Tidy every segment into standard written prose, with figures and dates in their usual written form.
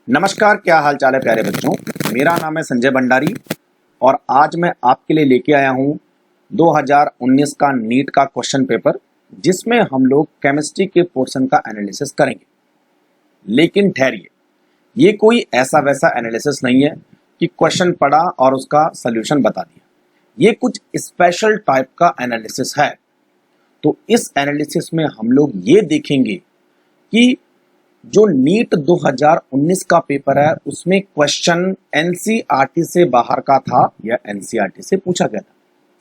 नमस्कार, क्या हाल चाल है प्यारे बच्चों। मेरा नाम है संजय भंडारी और आज मैं आपके लिए लेके आया हूँ 2019 का नीट का क्वेश्चन पेपर, जिसमें हम लोग केमिस्ट्री के पोर्शन का एनालिसिस करेंगे। लेकिन ठहरिए, ये कोई ऐसा वैसा एनालिसिस नहीं है कि क्वेश्चन पढ़ा और उसका सल्यूशन बता दिया। ये कुछ स्पेशल टाइप का एनालिसिस है। तो इस एनालिसिस में हम लोग ये देखेंगे कि जो नीट 2019 का पेपर है उसमें क्वेश्चन एनसीईआरटी से बाहर का था या एनसीईआरटी से पूछा गया था।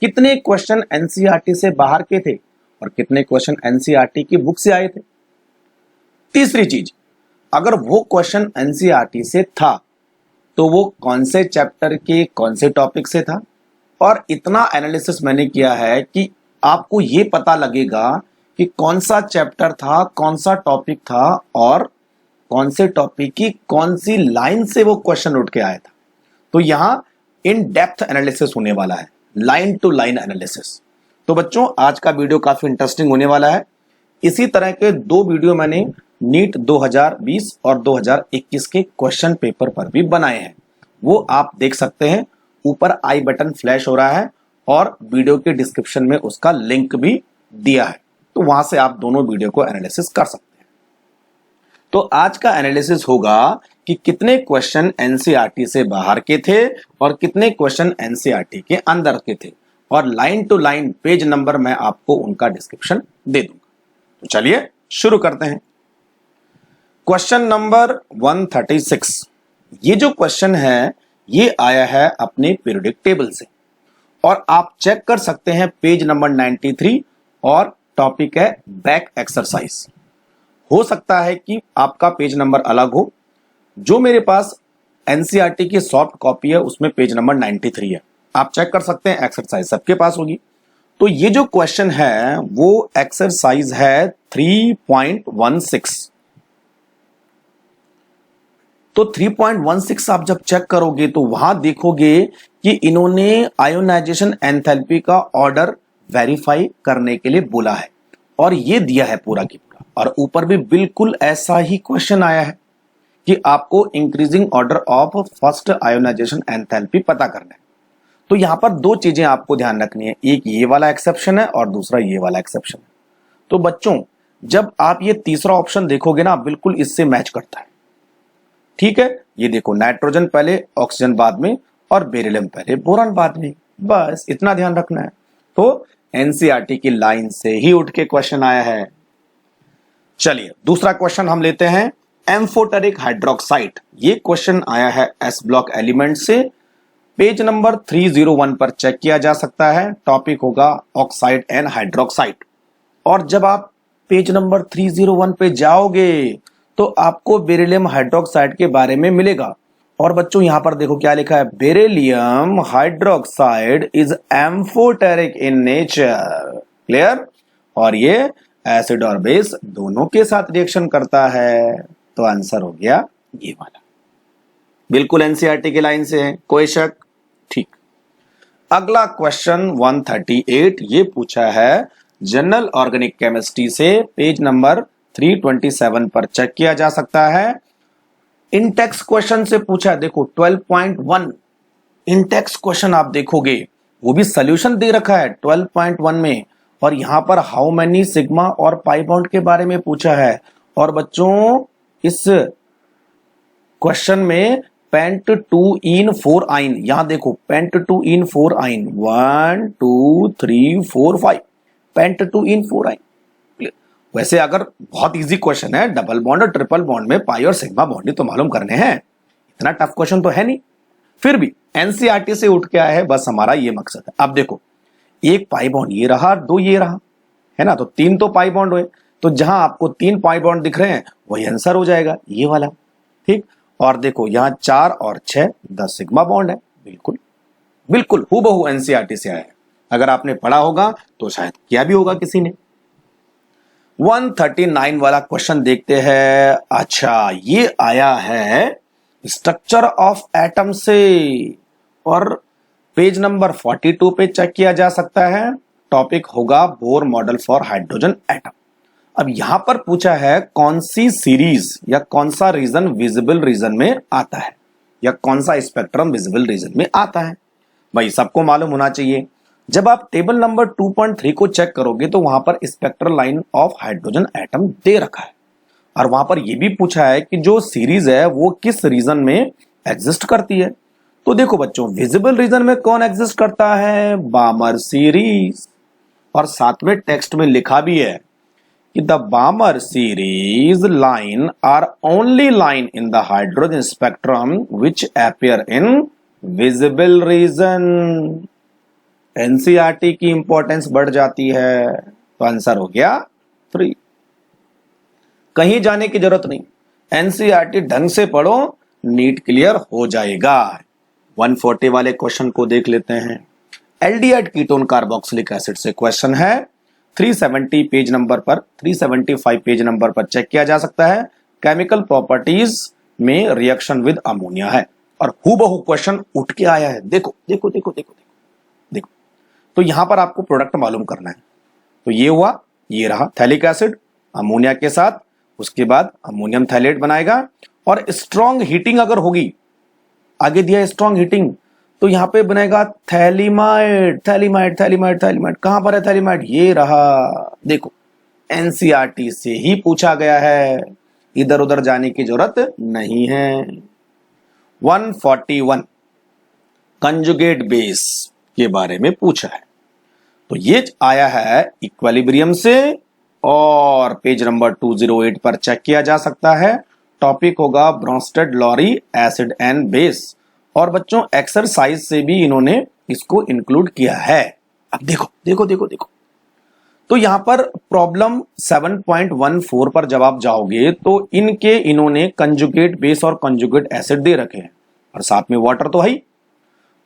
कितने क्वेश्चन एनसीईआरटी से बाहर के थे और कितने क्वेश्चन एनसीईआरटी की बुक से आए थे। तीसरी चीज, अगर वो क्वेश्चन एनसीईआरटी से था तो वो कौन से चैप्टर के कौन से टॉपिक से था। और इतना एनालिसिस मैंने किया है कि आपको ये पता लगेगा कि कौन सा चैप्टर था, कौन सा टॉपिक था और कौन से टॉपिक की कौन सी लाइन से वो क्वेश्चन उठ के आया था। तो यहां इन डेप्थ एनालिसिस होने वाला है, लाइन टू लाइन एनालिसिस। तो बच्चों, आज का वीडियो काफी इंटरेस्टिंग होने वाला है। इसी तरह के दो वीडियो मैंने नीट 2020 और 2021 के क्वेश्चन पेपर पर भी बनाए हैं, वो आप देख सकते हैं। ऊपर आई बटन फ्लैश हो रहा है और वीडियो के डिस्क्रिप्शन में उसका लिंक भी दिया है, तो वहां से आप दोनों वीडियो को एनालिसिस कर सकते हैं। तो आज का एनालिसिस होगा कि कितने क्वेश्चन एनसीईआरटी से बाहर के थे और कितने क्वेश्चन एनसीईआरटी के अंदर के थे, और line to line page number मैं आपको उनका डिस्क्रिप्शन दे दूंगा। तो चलिए शुरू करते हैं। Question number 136। ये जो क्वेश्चन है ये आया है अपने पीरियोडिक टेबल से, और आप चेक कर सकते हैं पेज नंबर 93 और टॉपिक है बैक एक्सरसाइज। हो सकता है कि आपका पेज नंबर अलग हो। जो मेरे पास एनसीईआरटी की सॉफ्ट कॉपी है उसमें पेज नंबर 93 है, आप चेक कर सकते हैं। एक्सरसाइज सबके पास होगी। तो ये जो क्वेश्चन है वो एक्सरसाइज है 3.16। तो 3.16 आप जब चेक करोगे तो वहां देखोगे कि इन्होंने आयोनाइजेशन एंथैल्पी का ऑर्डर वेरीफाई करने के लिए बोला है, और ये दिया है पूरा की पूरा। और ऊपर भी बिल्कुल ऐसा ही क्वेश्चन आया है कि आपको increasing order of first ionization enthalpy पता करना है। तो यहां पर दो चीजें आपको ध्यान रखनी है, एक ये वाला एक्सेप्शन है और दूसरा ये वाला एक्सेप्शन है। तो बच्चों, जब आप ये तीसरा ऑप्शन देखोगे ना, बिल्कुल इससे मैच करता है। ठीक है, ये देखो, नाइट्रोजन पहले, ऑक्सीजन बाद में और बेरिलियम पहले, बोरान बाद में। बस इतना ध्यान रखना है। तो एनसीईआरटी की लाइन से ही उठ के क्वेश्चन आया है। चलिए दूसरा क्वेश्चन हम लेते हैं। एम्फोटेरिक हाइड्रोक्साइड, ये क्वेश्चन आया है एस ब्लॉक एलिमेंट से। पेज नंबर 301 पर चेक किया जा सकता है। टॉपिक होगा ऑक्साइड एंड हाइड्रोक्साइड। और जब आप पेज नंबर 301 पे जाओगे तो आपको बेरिलियम हाइड्रोक्साइड के बारे में मिलेगा। और बच्चों यहां पर देखो क्या लिखा है, beryllium hydroxide is amphoteric in nature. Clear? और ये एसिड और बेस दोनों के साथ रिएक्शन करता है। तो आंसर हो गया ये वाला, बिल्कुल एनसीईआरटी की लाइन से है, कोई शक? ठीक। अगला क्वेश्चन 138, ये पूछा है जनरल ऑर्गेनिक केमिस्ट्री से। पेज नंबर 327 पर चेक किया जा सकता है। इंटेक्स क्वेश्चन से पूछा है। देखो 12.1 इंटेक्स क्वेश्चन आप देखोगे, वो भी सॉल्यूशन दे रखा है 12.1 में, और यहां पर हाउ मेनी सिग्मा और पाई बॉन्ड के बारे में पूछा है। और बच्चों इस क्वेश्चन में पेंट 2 इन 4 आइन, यहां देखो पेंट 2 इन 4 आइन, 1 2 3 4 5, पेंट 2 इन 4 आइन। वैसे अगर बहुत इजी क्वेश्चन है, डबल बॉन्ड और ट्रिपल बॉन्ड में पाई और सिग्मा बॉन्ड ही तो मालूम करने हैं, इतना टफ क्वेश्चन तो है नहीं। फिर भी एनसीईआरटी से उठ के आया है, बस हमारा ये मकसद है। अब देखो, एक पाई बॉन्ड ये रहा, दो ये रहा, है ना, तो 3 तो पाई बॉन्ड हुए। तो जहां आपको 3 पाई बॉन्ड दिख रहे हैं वही आंसर हो जाएगा, ये वाला। ठीक। और देखो यहां 4 और 6 10 सिग्मा बॉन्ड है। बिल्कुल बिल्कुल हूबहू एनसीईआरटी से आया है। अगर आपने पढ़ा होगा तो शायद किया भी होगा किसी ने। 139 वाला क्वेश्चन देखते हैं। अच्छा, ये आया है स्ट्रक्चर ऑफ एटम से, और पेज नंबर 42 पे चेक किया जा सकता है। टॉपिक होगा Bohr model for hydrogen atom. अब यहां पर पूछा है कौन सी सीरीज या कौन सा रीजन विजिबल रीजन में आता है, या कौन सा स्पेक्ट्रम विजिबल रीजन में आता है। भाई सबको मालूम होना चाहिए, जब आप टेबल नंबर 2.3 को चेक करोगे तो वहां पर spectral line of hydrogen atom दे रखा है, और वहां पर यह भी पूछा है कि जो सीरीज है वो किस रीजन में एग्जिस्ट करती है। तो देखो बच्चों, विजिबल रीजन में कौन एग्जिस्ट करता है, बामर सीरीज, और साथ में टेक्स्ट में लिखा भी है कि the Balmer series line are only line in the hydrogen spectrum which appear in visible region. NCERT की इंपॉर्टेंस बढ़ जाती है, तो आंसर हो गया 3। कहीं जाने की जरूरत नहीं, एनसीईआरटी ढंग से पढ़ो, नीट क्लियर हो जाएगा। 140 वाले क्वेश्चन को देख लेते हैं। एल्डिहाइड कीटोन कार्बोक्सिलिक एसिड से क्वेश्चन है, 370 पेज नंबर पर, 375 पेज नंबर पर चेक किया जा सकता है। केमिकल प्रॉपर्टीज में रिएक्शन विद अमोनिया है, और हूबहू क्वेश्चन उठ के आया है। देखो देखो देखो देखो देखो, तो यहां पर आपको प्रोडक्ट मालूम करना है। तो ये हुआ, ये रहा थैलिक एसिड अमोनिया के साथ, उसके बाद अमोनियम थैलेट बनाएगा, और स्ट्रॉन्ग हीटिंग अगर होगी, आगे दिया स्ट्रॉन्ग हीटिंग, तो यहां पे बनेगा थैलिमाइड। थैलिमाइड थैलिमाइड थैलिमाइड कहां पर है थैलिमाइड, ये रहा। देखो एनसीईआरटी से ही पूछा गया है, इधर उधर जाने की जरूरत नहीं है। 141 कंजुगेट बेस के बारे में पूछा है, तो ये आया है इक्विलिब्रियम से, और पेज नंबर 208 पर चेक किया जा सकता है। टॉपिक होगा Bronsted Lowry acid and base, और बच्चों एक्सरसाइज से भी इन्होंने इसको इंक्लूड किया है। अब देखो देखो देखो देखो, तो यहां पर प्रॉब्लम 7.14 पर जब आप जाओगे तो इन्होंने कंजुगेट बेस और कंजुगेट एसिड दे रखे हैं, और साथ में वाटर तो है ही।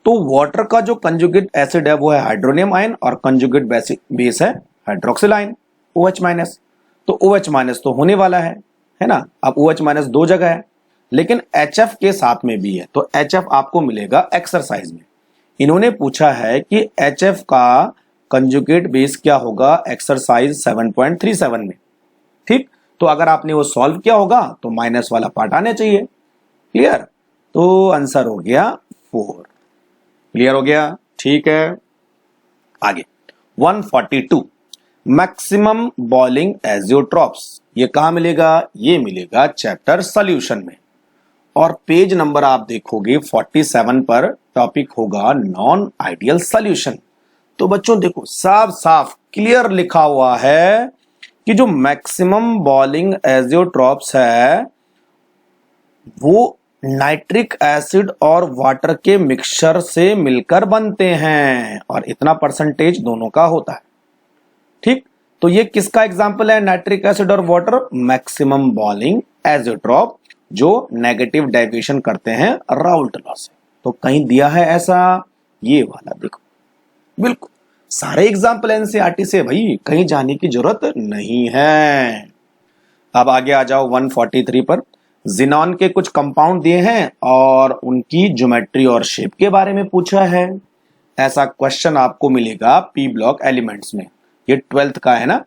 तो वाटर का जो कंजुगेट एसिड है वो है हाइड्रोनियम आयन, और कंजुगेट बेस है हाइड्रोक्सिल आयन OH-। तो OH- तो होने वाला है ना। अब OH- 2 जगह है, लेकिन HF के साथ में भी है, तो HF आपको मिलेगा एक्सरसाइज में। इन्होंने पूछा है कि HF का कंजुगेट बेस क्या होगा एक्सरसाइज 7.37 में। ठीक, तो अगर आपने वो सॉल्व किया होगा तो माइनस वाला पार्ट आने चाहिए। क्लियर, तो आंसर हो गया 4। क्लियर हो गया, ठीक है। आगे 142 मैक्सिमम बॉइलिंग एजियोट्रॉप्स, ये कहां मिलेगा, ये मिलेगा चैप्टर सॉल्यूशन में, और पेज नंबर आप देखोगे 47 पर टॉपिक होगा नॉन आइडियल सॉल्यूशन। तो बच्चों देखो साफ साफ क्लियर लिखा हुआ है कि जो मैक्सिमम बॉइलिंग एजियोट्रॉप्स है वो नाइट्रिक एसिड और वाटर के मिक्सचर से मिलकर बनते हैं, और इतना परसेंटेज दोनों का होता है। ठीक, तो ये किसका एग्जाम्पल है, नाइट्रिक एसिड और वाटर, मैक्सिमम बॉइलिंग एजियोट्रॉप जो नेगेटिव डेविएशन करते हैं राउल्ट लॉ से। तो कहीं दिया है ऐसा, ये वाला देखो, बिल्कुल सारे एग्जाम्पल एनसीईआरटी से, भाई कहीं जाने की जरूरत नहीं है। अब आगे आ जाओ 143 पर। जिनॉन के कुछ कंपाउंड दिए हैं और उनकी ज्योमेट्री और शेप के बारे में पूछा है। ऐसा क्वेश्चन आपको मिलेगा पी ब्लॉक एलिमेंट्स में, ये 12th का है ना,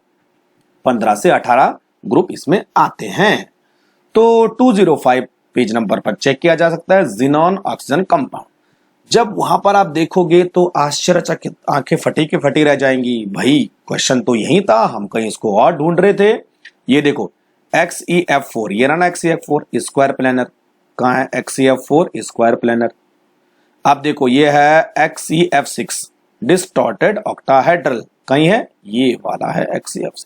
15 से 18 ग्रुप इसमें आते हैं। तो 205 पेज नंबर पर चेक किया जा सकता है जिनॉन ऑक्सीजन कंपाउंड। जब वहां पर आप देखोगे तो आश्चर्यचकित आंखें फटी की फटी रह जाएंगी, भाई क्वेश्चन तो यही था, हम कहीं इसको और ढूंढ रहे थे। ये देखो XeF4, ये रहा XeF4 स्क्वायर प्लेनर, कहां है XeF4 स्क्वायर प्लेनर। आप देखो ये है XeF6 डिस्टॉर्टेड ऑक्टाहेड्रल, कहीं है, ये वाला है XeF6।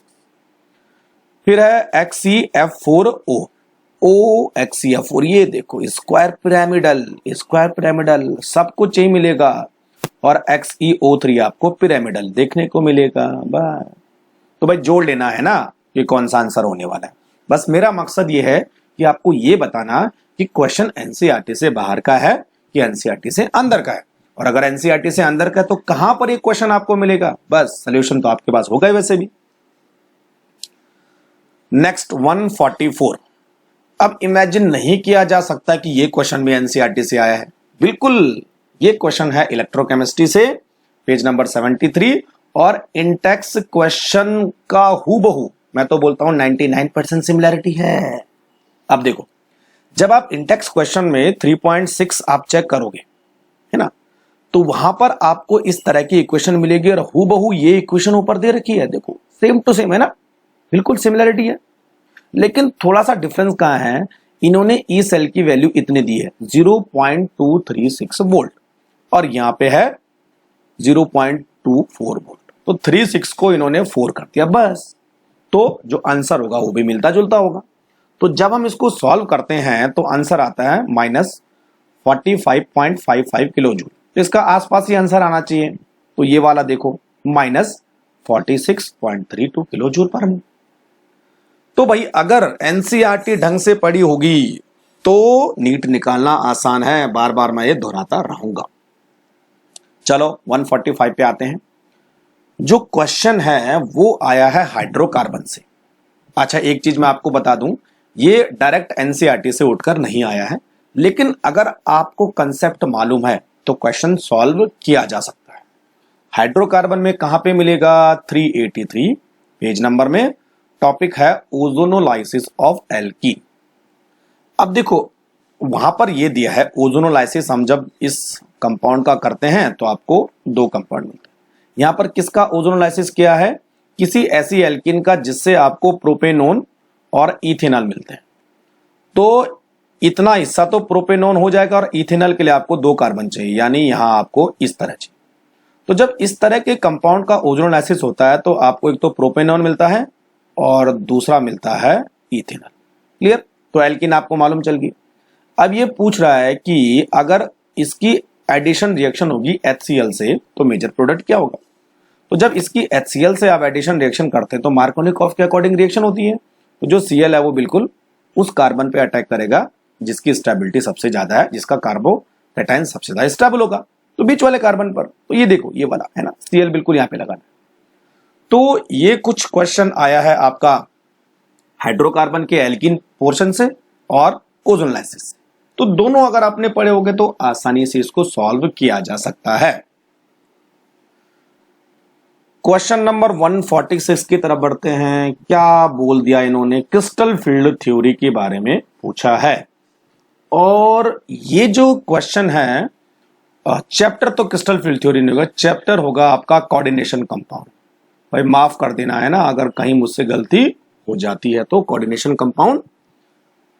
फिर है XeF4O, XeF4, ये देखो स्क्वायर पिरामिडल, स्क्वायर पिरामिडल सब कुछ यही मिलेगा, और XeO3 आपको पिरामिडल देखने को मिलेगा। बस, तो भाई जोड़ लेना है ना कि कौन सा आंसर होने वाला है। बस मेरा मकसद ये है कि आपको ये बताना कि क्वेश्चन एनसीईआरटी से बाहर का है कि एनसीईआरटी से अंदर का है, और अगर एनसीईआरटी से अंदर का है तो कहां पर ये क्वेश्चन आपको मिलेगा, बस सॉल्यूशन तो आपके पास होगा वैसे भी। नेक्स्ट 144। अब इमेजिन नहीं किया जा सकता कि ये क्वेश्चन भी एनसीईआरटी से आया है, बिल्कुल ये क्वेश्चन है इलेक्ट्रोकेमिस्ट्री से, पेज नंबर 73, और इंटेक्स क्वेश्चन का हूबहू मैं तो बोलता हूं 99% सिमिलैरिटी है। अब देखो, जब आप इंटेक्स क्वेश्चन में 3.6 आप चेक करोगे, है ना, तो वहां पर आपको इस तरह की इक्वेशन मिलेगी और हूबहू ये इक्वेशन ऊपर दे रखी है, देखो सेम टू सेम है ना, बिल्कुल सिमिलरिटी है। लेकिन थोड़ा सा डिफरेंस कहां है, इन्होंने ई सेल की वैल्यू इतनी दी है 0.236 वोल्ट और यहां पे है 0.24 वोल्ट, तो 36 को इन्होंने 4 कर दिया बस, तो जो आंसर होगा वो भी मिलता जुलता होगा। तो जब हम इसको सॉल्व करते हैं तो आंसर आता है -45.55 किलो जूल, तो इसका आसपास ही आंसर आना चाहिए। तो ये वाला देखो -46.32 किलो जूल पर मिनट। तो भाई अगर एनसीईआरटी ढंग से पढ़ी होगी तो नीट निकालना आसान है, बार बार मैं ये दोहराता रहूंगा। चलो 145 पे आते हैं। जो क्वेश्चन है वो आया है हाइड्रोकार्बन से। अच्छा, एक चीज मैं आपको बता दूं, ये डायरेक्ट एनसीईआरटी से उठकर नहीं आया है, लेकिन अगर आपको कंसेप्ट मालूम है तो क्वेश्चन सॉल्व किया जा सकता है। हाइड्रोकार्बन में कहां पे मिलेगा, 383 पेज नंबर में, टॉपिक है ओजोनोलाइसिस ऑफ एल्कीन। अब देखो वहां पर ये दिया है ओजोनोलाइसिस, हम जब इस कंपाउंड का करते हैं तो आपको 2 कंपाउंड मिलते हैं। यहां पर किसका ओजोनोलाइसिस किया है, किसी ऐसी एल्कीन का जिससे आपको प्रोपेनोन और इथेनॉल मिलते हैं। तो इतना हिस्सा तो प्रोपेनोन हो जाएगा और इथेनॉल के लिए आपको 2 कार्बन चाहिए, यानी यहां आपको इस तरह चाहिए। तो जब इस तरह के कंपाउंड का ओजोनोलाइसिस होता है तो आपको एक तो प्रोपेनोन मिलता है और दूसरा मिलता है इथेनॉल। क्लियर, तो एल्कीन आपको मालूम चल गई। अब ये पूछ रहा है कि अगर इसकी एडिशन रिएक्शन होगी HCl से तो मेजर प्रोडक्ट क्या होगा। तो जब इसकी HCl से आप एडिशन रिएक्शन करते हैं तो मार्कोनिकॉफ के अकॉर्डिंग रिएक्शन होती है, तो जो Cl है वो बिल्कुल उस कार्बन पे अटैक करेगा जिसकी स्टेबिलिटी सबसे ज्यादा है, जिसका कार्बोकैटायन सबसे ज्यादा स्टेबल होगा, तो बीच वाले कार्बन पर। तो ये देखो ये वाला है ना, Cl बिल्कुल यहां पे लगाना है। तो ये कुछ क्वेश्चन आया है आपका हाइड्रोकार्बन के एल्कीन पोर्शन से और ओजोनोलाइसिस से। तो दोनों अगर आपने पढ़े होंगे तो आसानी से इसको सॉल्व किया जा सकता है। क्वेश्चन नंबर 146 की तरफ बढ़ते हैं। क्या बोल दिया इन्होंने, क्रिस्टल फील्ड थ्योरी के बारे में पूछा है। और ये जो क्वेश्चन है, चैप्टर तो क्रिस्टल फील्ड थ्योरी नहीं होगा, चैप्टर होगा आपका कोऑर्डिनेशन कंपाउंड। भाई माफ कर देना है ना, अगर कहीं मुझसे गलती हो जाती है तो कोऑर्डिनेशन कंपाउंड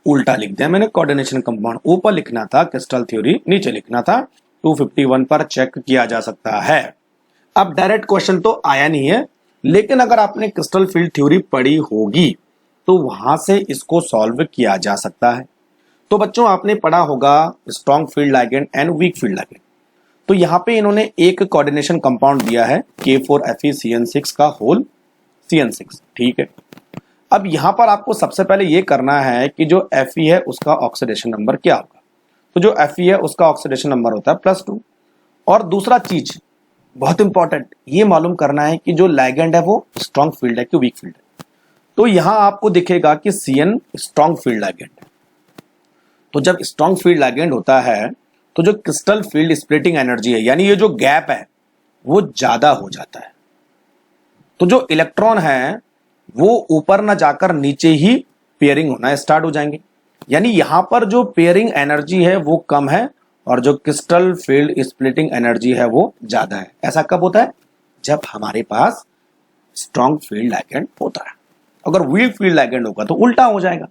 उल्टा लिख दिया मैंने, कोऑर्डिनेशन कंपाउंड ऊपर लिखना था, क्रिस्टल थ्योरी नीचे लिखना था। 251 पर चेक किया जा सकता है। अब डायरेक्ट क्वेश्चन तो आया नहीं है, लेकिन अगर आपने क्रिस्टल फील्ड थ्योरी पढ़ी होगी तो वहां से इसको सॉल्व किया जा सकता है। तो बच्चों आपने पढ़ा होगा strong field ligand and weak field ligand. तो यहां पे इन्होंने एक कोऑर्डिनेशन कंपाउंड दिया है K4FeCN6 का होल CN6, ठीक है। अब यहां पर आपको सबसे पहले ये करना है कि जो Fe है उसका ऑक्सीडेशन नंबर क्या होगा। तो जो Fe है उसका ऑक्सीडेशन नंबर होता है +2। और दूसरा चीज बहुत इंपॉर्टेंट, ये मालूम करना है कि जो लिगेंड है वो स्ट्रॉन्ग फील्ड है कि वीक फील्ड है। तो यहां आपको दिखेगा कि CN स्ट्रॉन्ग फील्ड लिगेंड है। तो जब स्ट्रॉन्ग फील्ड लिगेंड होता है तो जो क्रिस्टल फील्ड स्प्लिटिंग एनर्जी है, यानी ये जो गैप है वो ज्यादा हो जाता है। तो जो इलेक्ट्रॉन है वो ऊपर ना जाकर नीचे ही पेयरिंग होना स्टार्ट हो जाएंगे, यानी यहां पर जो पेयरिंग एनर्जी है वो कम है और जो क्रिस्टल फील्ड स्प्लिटिंग एनर्जी है वो ज्यादा है। ऐसा कब होता है, जब हमारे पास स्ट्रॉन्ग फील्ड लिगेंड होता है। अगर वीक फील्ड लिगेंड होगा तो उल्टा हो जाएगा।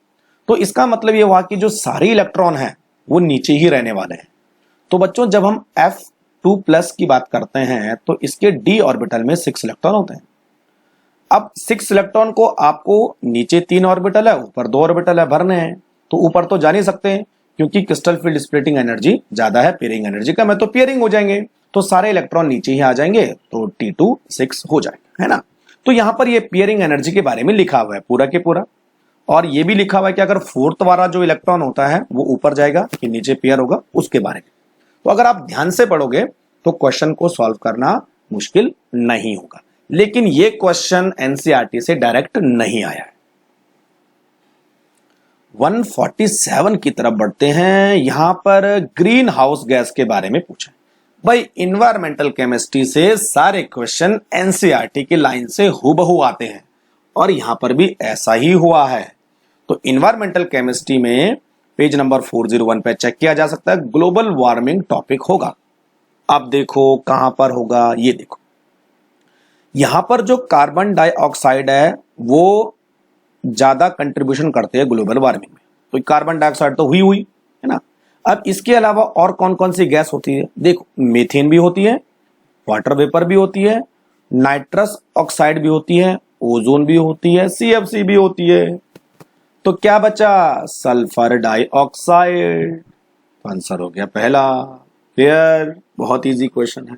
तो इसका मतलब ये हुआ कि जो सारे इलेक्ट्रॉन हैं वो नीचे ही रहने वाले हैं। तो बच्चों जब हम F2+ की बात करते हैं तो इसके d ऑर्बिटल में 6 इलेक्ट्रॉन होते हैं। अब 6 इलेक्ट्रॉन को आपको नीचे 3 ऑर्बिटल है, ऊपर 2 ऑर्बिटल है, भरने हैं। तो ऊपर तो जा नहीं सकते क्योंकि क्रिस्टल फील्ड स्प्लिटिंग एनर्जी ज्यादा है, पेयरिंग एनर्जी कम है, तो पेयरिंग हो जाएंगे, तो सारे इलेक्ट्रॉन नीचे ही आ जाएंगे, तो T2 6 हो जाएगा, है ना। तो यहां पर ये पेयरिंग एनर्जी के बारे में लिखा हुआ है पूरा के पूरा, और ये भी लिखा हुआ है कि अगर 4th वाला जो इलेक्ट्रॉन होता है वो ऊपर जाएगा कि नीचे पेयर होगा, उसके बारे में। तो अगर आप ध्यान से पढ़ोगे तो क्वेश्चन को सॉल्व करना मुश्किल नहीं होगा। लेकिन ये क्वेश्चन एनसीईआरटी से डायरेक्ट नहीं आया है। 147 की तरफ बढ़ते हैं। यहां पर ग्रीन हाउस गैस के बारे में पूछा। भाई इन्वायरमेंटल केमिस्ट्री से सारे क्वेश्चन एनसीईआरटी की लाइन से हूबहू आते हैं और यहां पर भी ऐसा ही हुआ है। तो इन्वायरमेंटल केमिस्ट्री में पेज नंबर 401 पे चेक किया जा सकता है, ग्लोबल वार्मिंग टॉपिक होगा। अब देखो कहां पर होगा, ये देखो यहां पर जो कार्बन डाइऑक्साइड है वो ज्यादा कंट्रीब्यूशन करते हैं ग्लोबल वार्मिंग में। तो कार्बन डाइऑक्साइड तो हुई है ना। अब इसके अलावा और कौन कौन सी गैस होती है, देखो मीथेन भी होती है, वाटर वेपर भी होती है, नाइट्रस ऑक्साइड भी होती है, ओजोन भी होती है, सीएफसी भी होती है। तो क्या बचा, सल्फर डाइऑक्साइड। आंसर हो गया पहला। क्लियर, बहुत इजी क्वेश्चन है।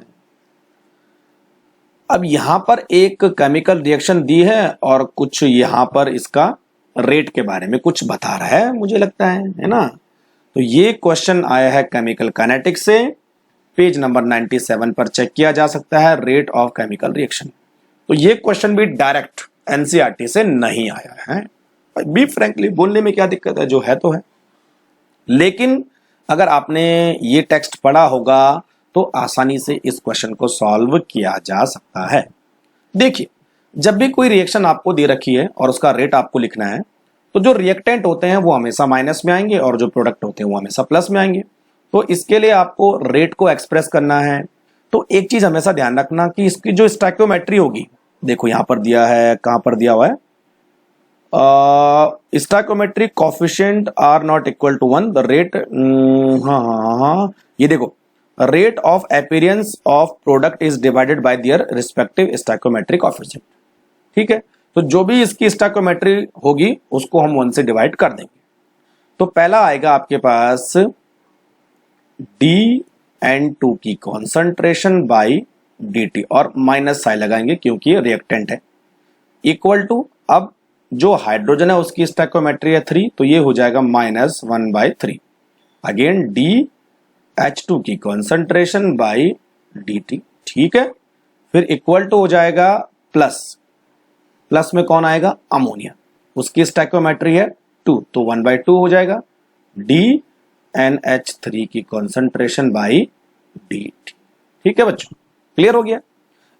अब यहां पर एक केमिकल रिएक्शन दी है और कुछ यहां पर इसका रेट के बारे में कुछ बता रहा है, मुझे लगता है ना। तो ये क्वेश्चन आया है केमिकल काइनेटिक्स से, पेज नंबर 97 पर चेक किया जा सकता है, रेट ऑफ केमिकल रिएक्शन। तो ये क्वेश्चन भी डायरेक्ट एनसीईआरटी से नहीं आया है। बी फ्रैंकली, बोलने में क्या दिक्कत है, जो है तो है। लेकिन अगर आपने ये टेक्स्ट पढ़ा होगा तो आसानी से इस क्वेश्चन को सॉल्व किया जा सकता है। देखिए, जब भी कोई रिएक्शन आपको दे रखी है और उसका रेट आपको लिखना है, तो जो रिएक्टेंट होते हैं वो हमेशा माइनस में आएंगे और जो प्रोडक्ट होते हैं वो हमेशा प्लस में आएंगे। तो इसके लिए आपको रेट को एक्सप्रेस करना है। तो एक चीज हमेशा ध्यान रखना कि इसकी जो स्टैक्योमेट्री होगी, देखो यहां पर दिया है, कहां पर दिया हुआ है, stoichiometric coefficient are not equal to 1, the rate, हाँ, ये देखो, rate of appearance of product is divided by their respective stoichiometric coefficient. ठीक है, तो जो भी इसकी स्टैक्योमेट्री होगी उसको हम 1 से डिवाइड कर देंगे। तो पहला आएगा आपके पास DN2 की कॉन्सेंट्रेशन बाई dt, और माइनस साइन लगाएंगे क्योंकि ये रिएक्टेंट है, इक्वल टू, अब जो हाइड्रोजन है उसकी स्टैक्योमेट्री है 3, तो ये हो जाएगा -1/3। अगेन DH2 की कॉन्सेंट्रेशन बाई dt, ठीक है, फिर इक्वल टू हो जाएगा प्लस में कौन आएगा, अमोनिया, उसकी स्टैक्योमेट्री है 2, तो 1/2 हो जाएगा, DNH3 की कॉन्सेंट्रेशन बाई dt। ठीक है बच्चों, क्लियर हो गया।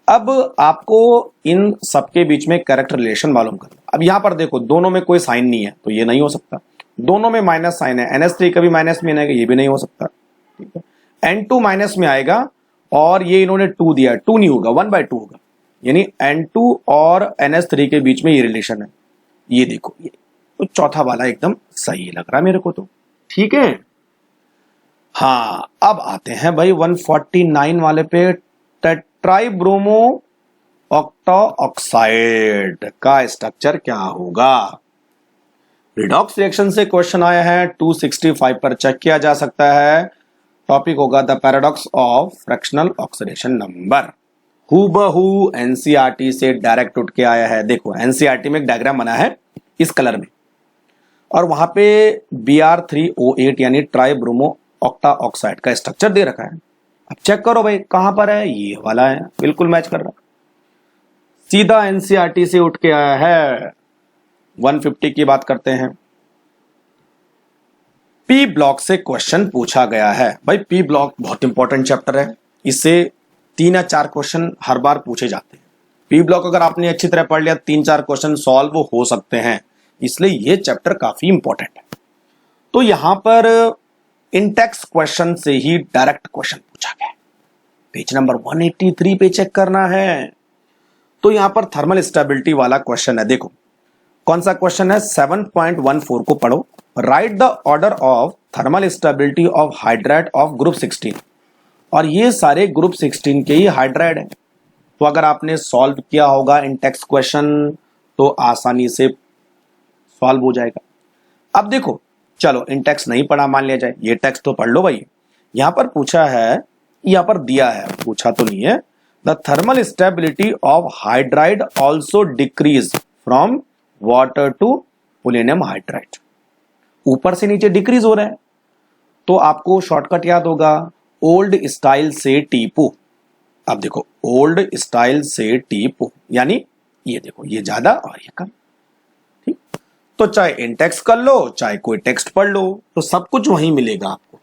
अब आपको इन सबके बीच में करेक्ट रिलेशन मालूम करना। अब यहां पर देखो दोनों में कोई साइन नहीं है तो ये नहीं हो सकता, दोनों में माइनस साइन है, NH3 कभी माइनस में आएगा, ये भी नहीं हो सकता। ठीक है, N2 माइनस में आएगा और ये इन्होंने 2 दिया, 2 नहीं होगा, 1/2 होगा, यानी N2 और NH3 के बीच में ये रिलेशन है। ये देखो, ये तो चौथा वाला एकदम सही लग रहा है मेरे को तो। ठीक है, हाँ, अब आते हैं भाई 149 वाले पे, टेट्राइब्रोमो ऑक्टा ऑक्साइड का स्ट्रक्चर क्या होगा। रिडॉक्स रिएक्शन से क्वेश्चन आया है, 265 पर चेक किया जा सकता है। टॉपिक होगा the paradox of fractional oxidation number. हूबहू एनसीईआरटी से डायरेक्ट उठ के आया है। देखो एनसीईआरटी में एक डायग्राम बना है इस कलर में, और वहां पे Br3O8 यानी ट्राइब्रोमो ऑक्टा ऑक्साइड का स्ट्रक्चर दे रखा है। अब चेक करो भाई कहां पर है, ये वाला है, बिल्कुल मैच कर रहा है, सीधा एनसीईआरटी से उठ के आया है। 150 की बात करते हैं। पी ब्लॉक से क्वेश्चन पूछा गया है। भाई पी ब्लॉक बहुत इंपॉर्टेंट चैप्टर है, इससे 3 या 4 क्वेश्चन हर बार पूछे जाते हैं। पी ब्लॉक अगर आपने अच्छी तरह पढ़ लिया 3-4 क्वेश्चन सॉल्व हो सकते हैं, इसलिए ये चैप्टर काफी इंपॉर्टेंट है। तो यहां पर इंटेक्स क्वेश्चन से ही डायरेक्ट क्वेश्चन पूछा गया, पेज नंबर 183 पे चेक करना है। तो यहां पर थर्मल स्टेबिलिटी वाला क्वेश्चन है। देखो कौन सा क्वेश्चन है, 7.14 को पढ़ो। Right the order of thermal stability of hydride of group 16, और ये सारे ग्रुप 16 के ही हाइड्राइड है। तो अगर आपने सॉल्व किया होगा इंटेक्स क्वेश्चन तो आसानी से सॉल्व हो जाएगा। अब देखो चलो इंटेक्स नहीं पढ़ा मान लिया जाए, ये टेक्स्ट तो पढ़ लो भाई। यहां पर पूछा है, यहां पर दिया है, पूछा तो नहीं है, the thermal stability of hydride also decrease from water to polonium hydride. ऊपर से नीचे डिक्रीज हो रहा है, तो आपको शॉर्टकट याद होगा, ओल्ड स्टाइल से टीपू। अब देखो ओल्ड स्टाइल से टीपू, यानी ये देखो ये ज्यादा और ये कम। ठीक, तो चाहे इंटेक्स कर लो चाहे कोई टेक्स्ट पढ़ लो तो सब कुछ वहीं मिलेगा आपको।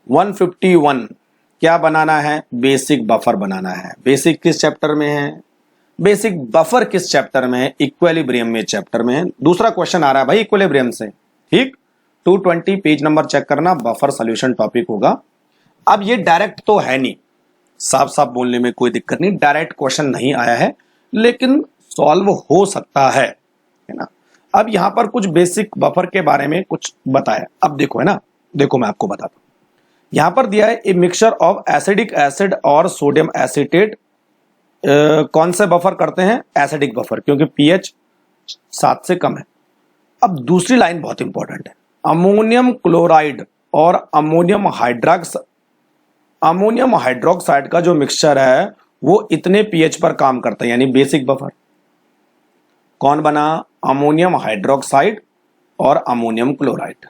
151 क्या बनाना है, बेसिक बफर बनाना है। बेसिक किस चैप्टर में है, बेसिक बफर किस चैप्टर में है? इक्विलिब्रियम में चैप्टर में है। दूसरा क्वेश्चन आ रहा है भाई इक्विलिब्रियम से, ठीक। 220 पेज नंबर चेक करना, बफर सॉल्यूशन टॉपिक होगा। अब ये डायरेक्ट तो है नहीं, साफ साफ बोलने में कोई दिक्कत नहीं, डायरेक्ट क्वेश्चन नहीं आया है, लेकिन सॉल्व हो सकता है ना। अब यहां पर कुछ बेसिक बफर के बारे में कुछ बताया। अब देखो, है ना, देखो मैं आपको बताता हूं। यहां पर दिया है a mixture of acidic acid और सोडियम एसीटेट। कौन से बफर करते हैं? एसिडिक बफर, क्योंकि पीएच 7 से कम है। अब दूसरी लाइन बहुत इंपॉर्टेंट है, अमोनियम क्लोराइड और अमोनियम हाइड्रोक्साइड का जो मिक्सचर है वो इतने पीएच पर काम करता है, यानी बेसिक बफर। कौन बना? अमोनियम हाइड्रोक्साइड और अमोनियम क्लोराइड।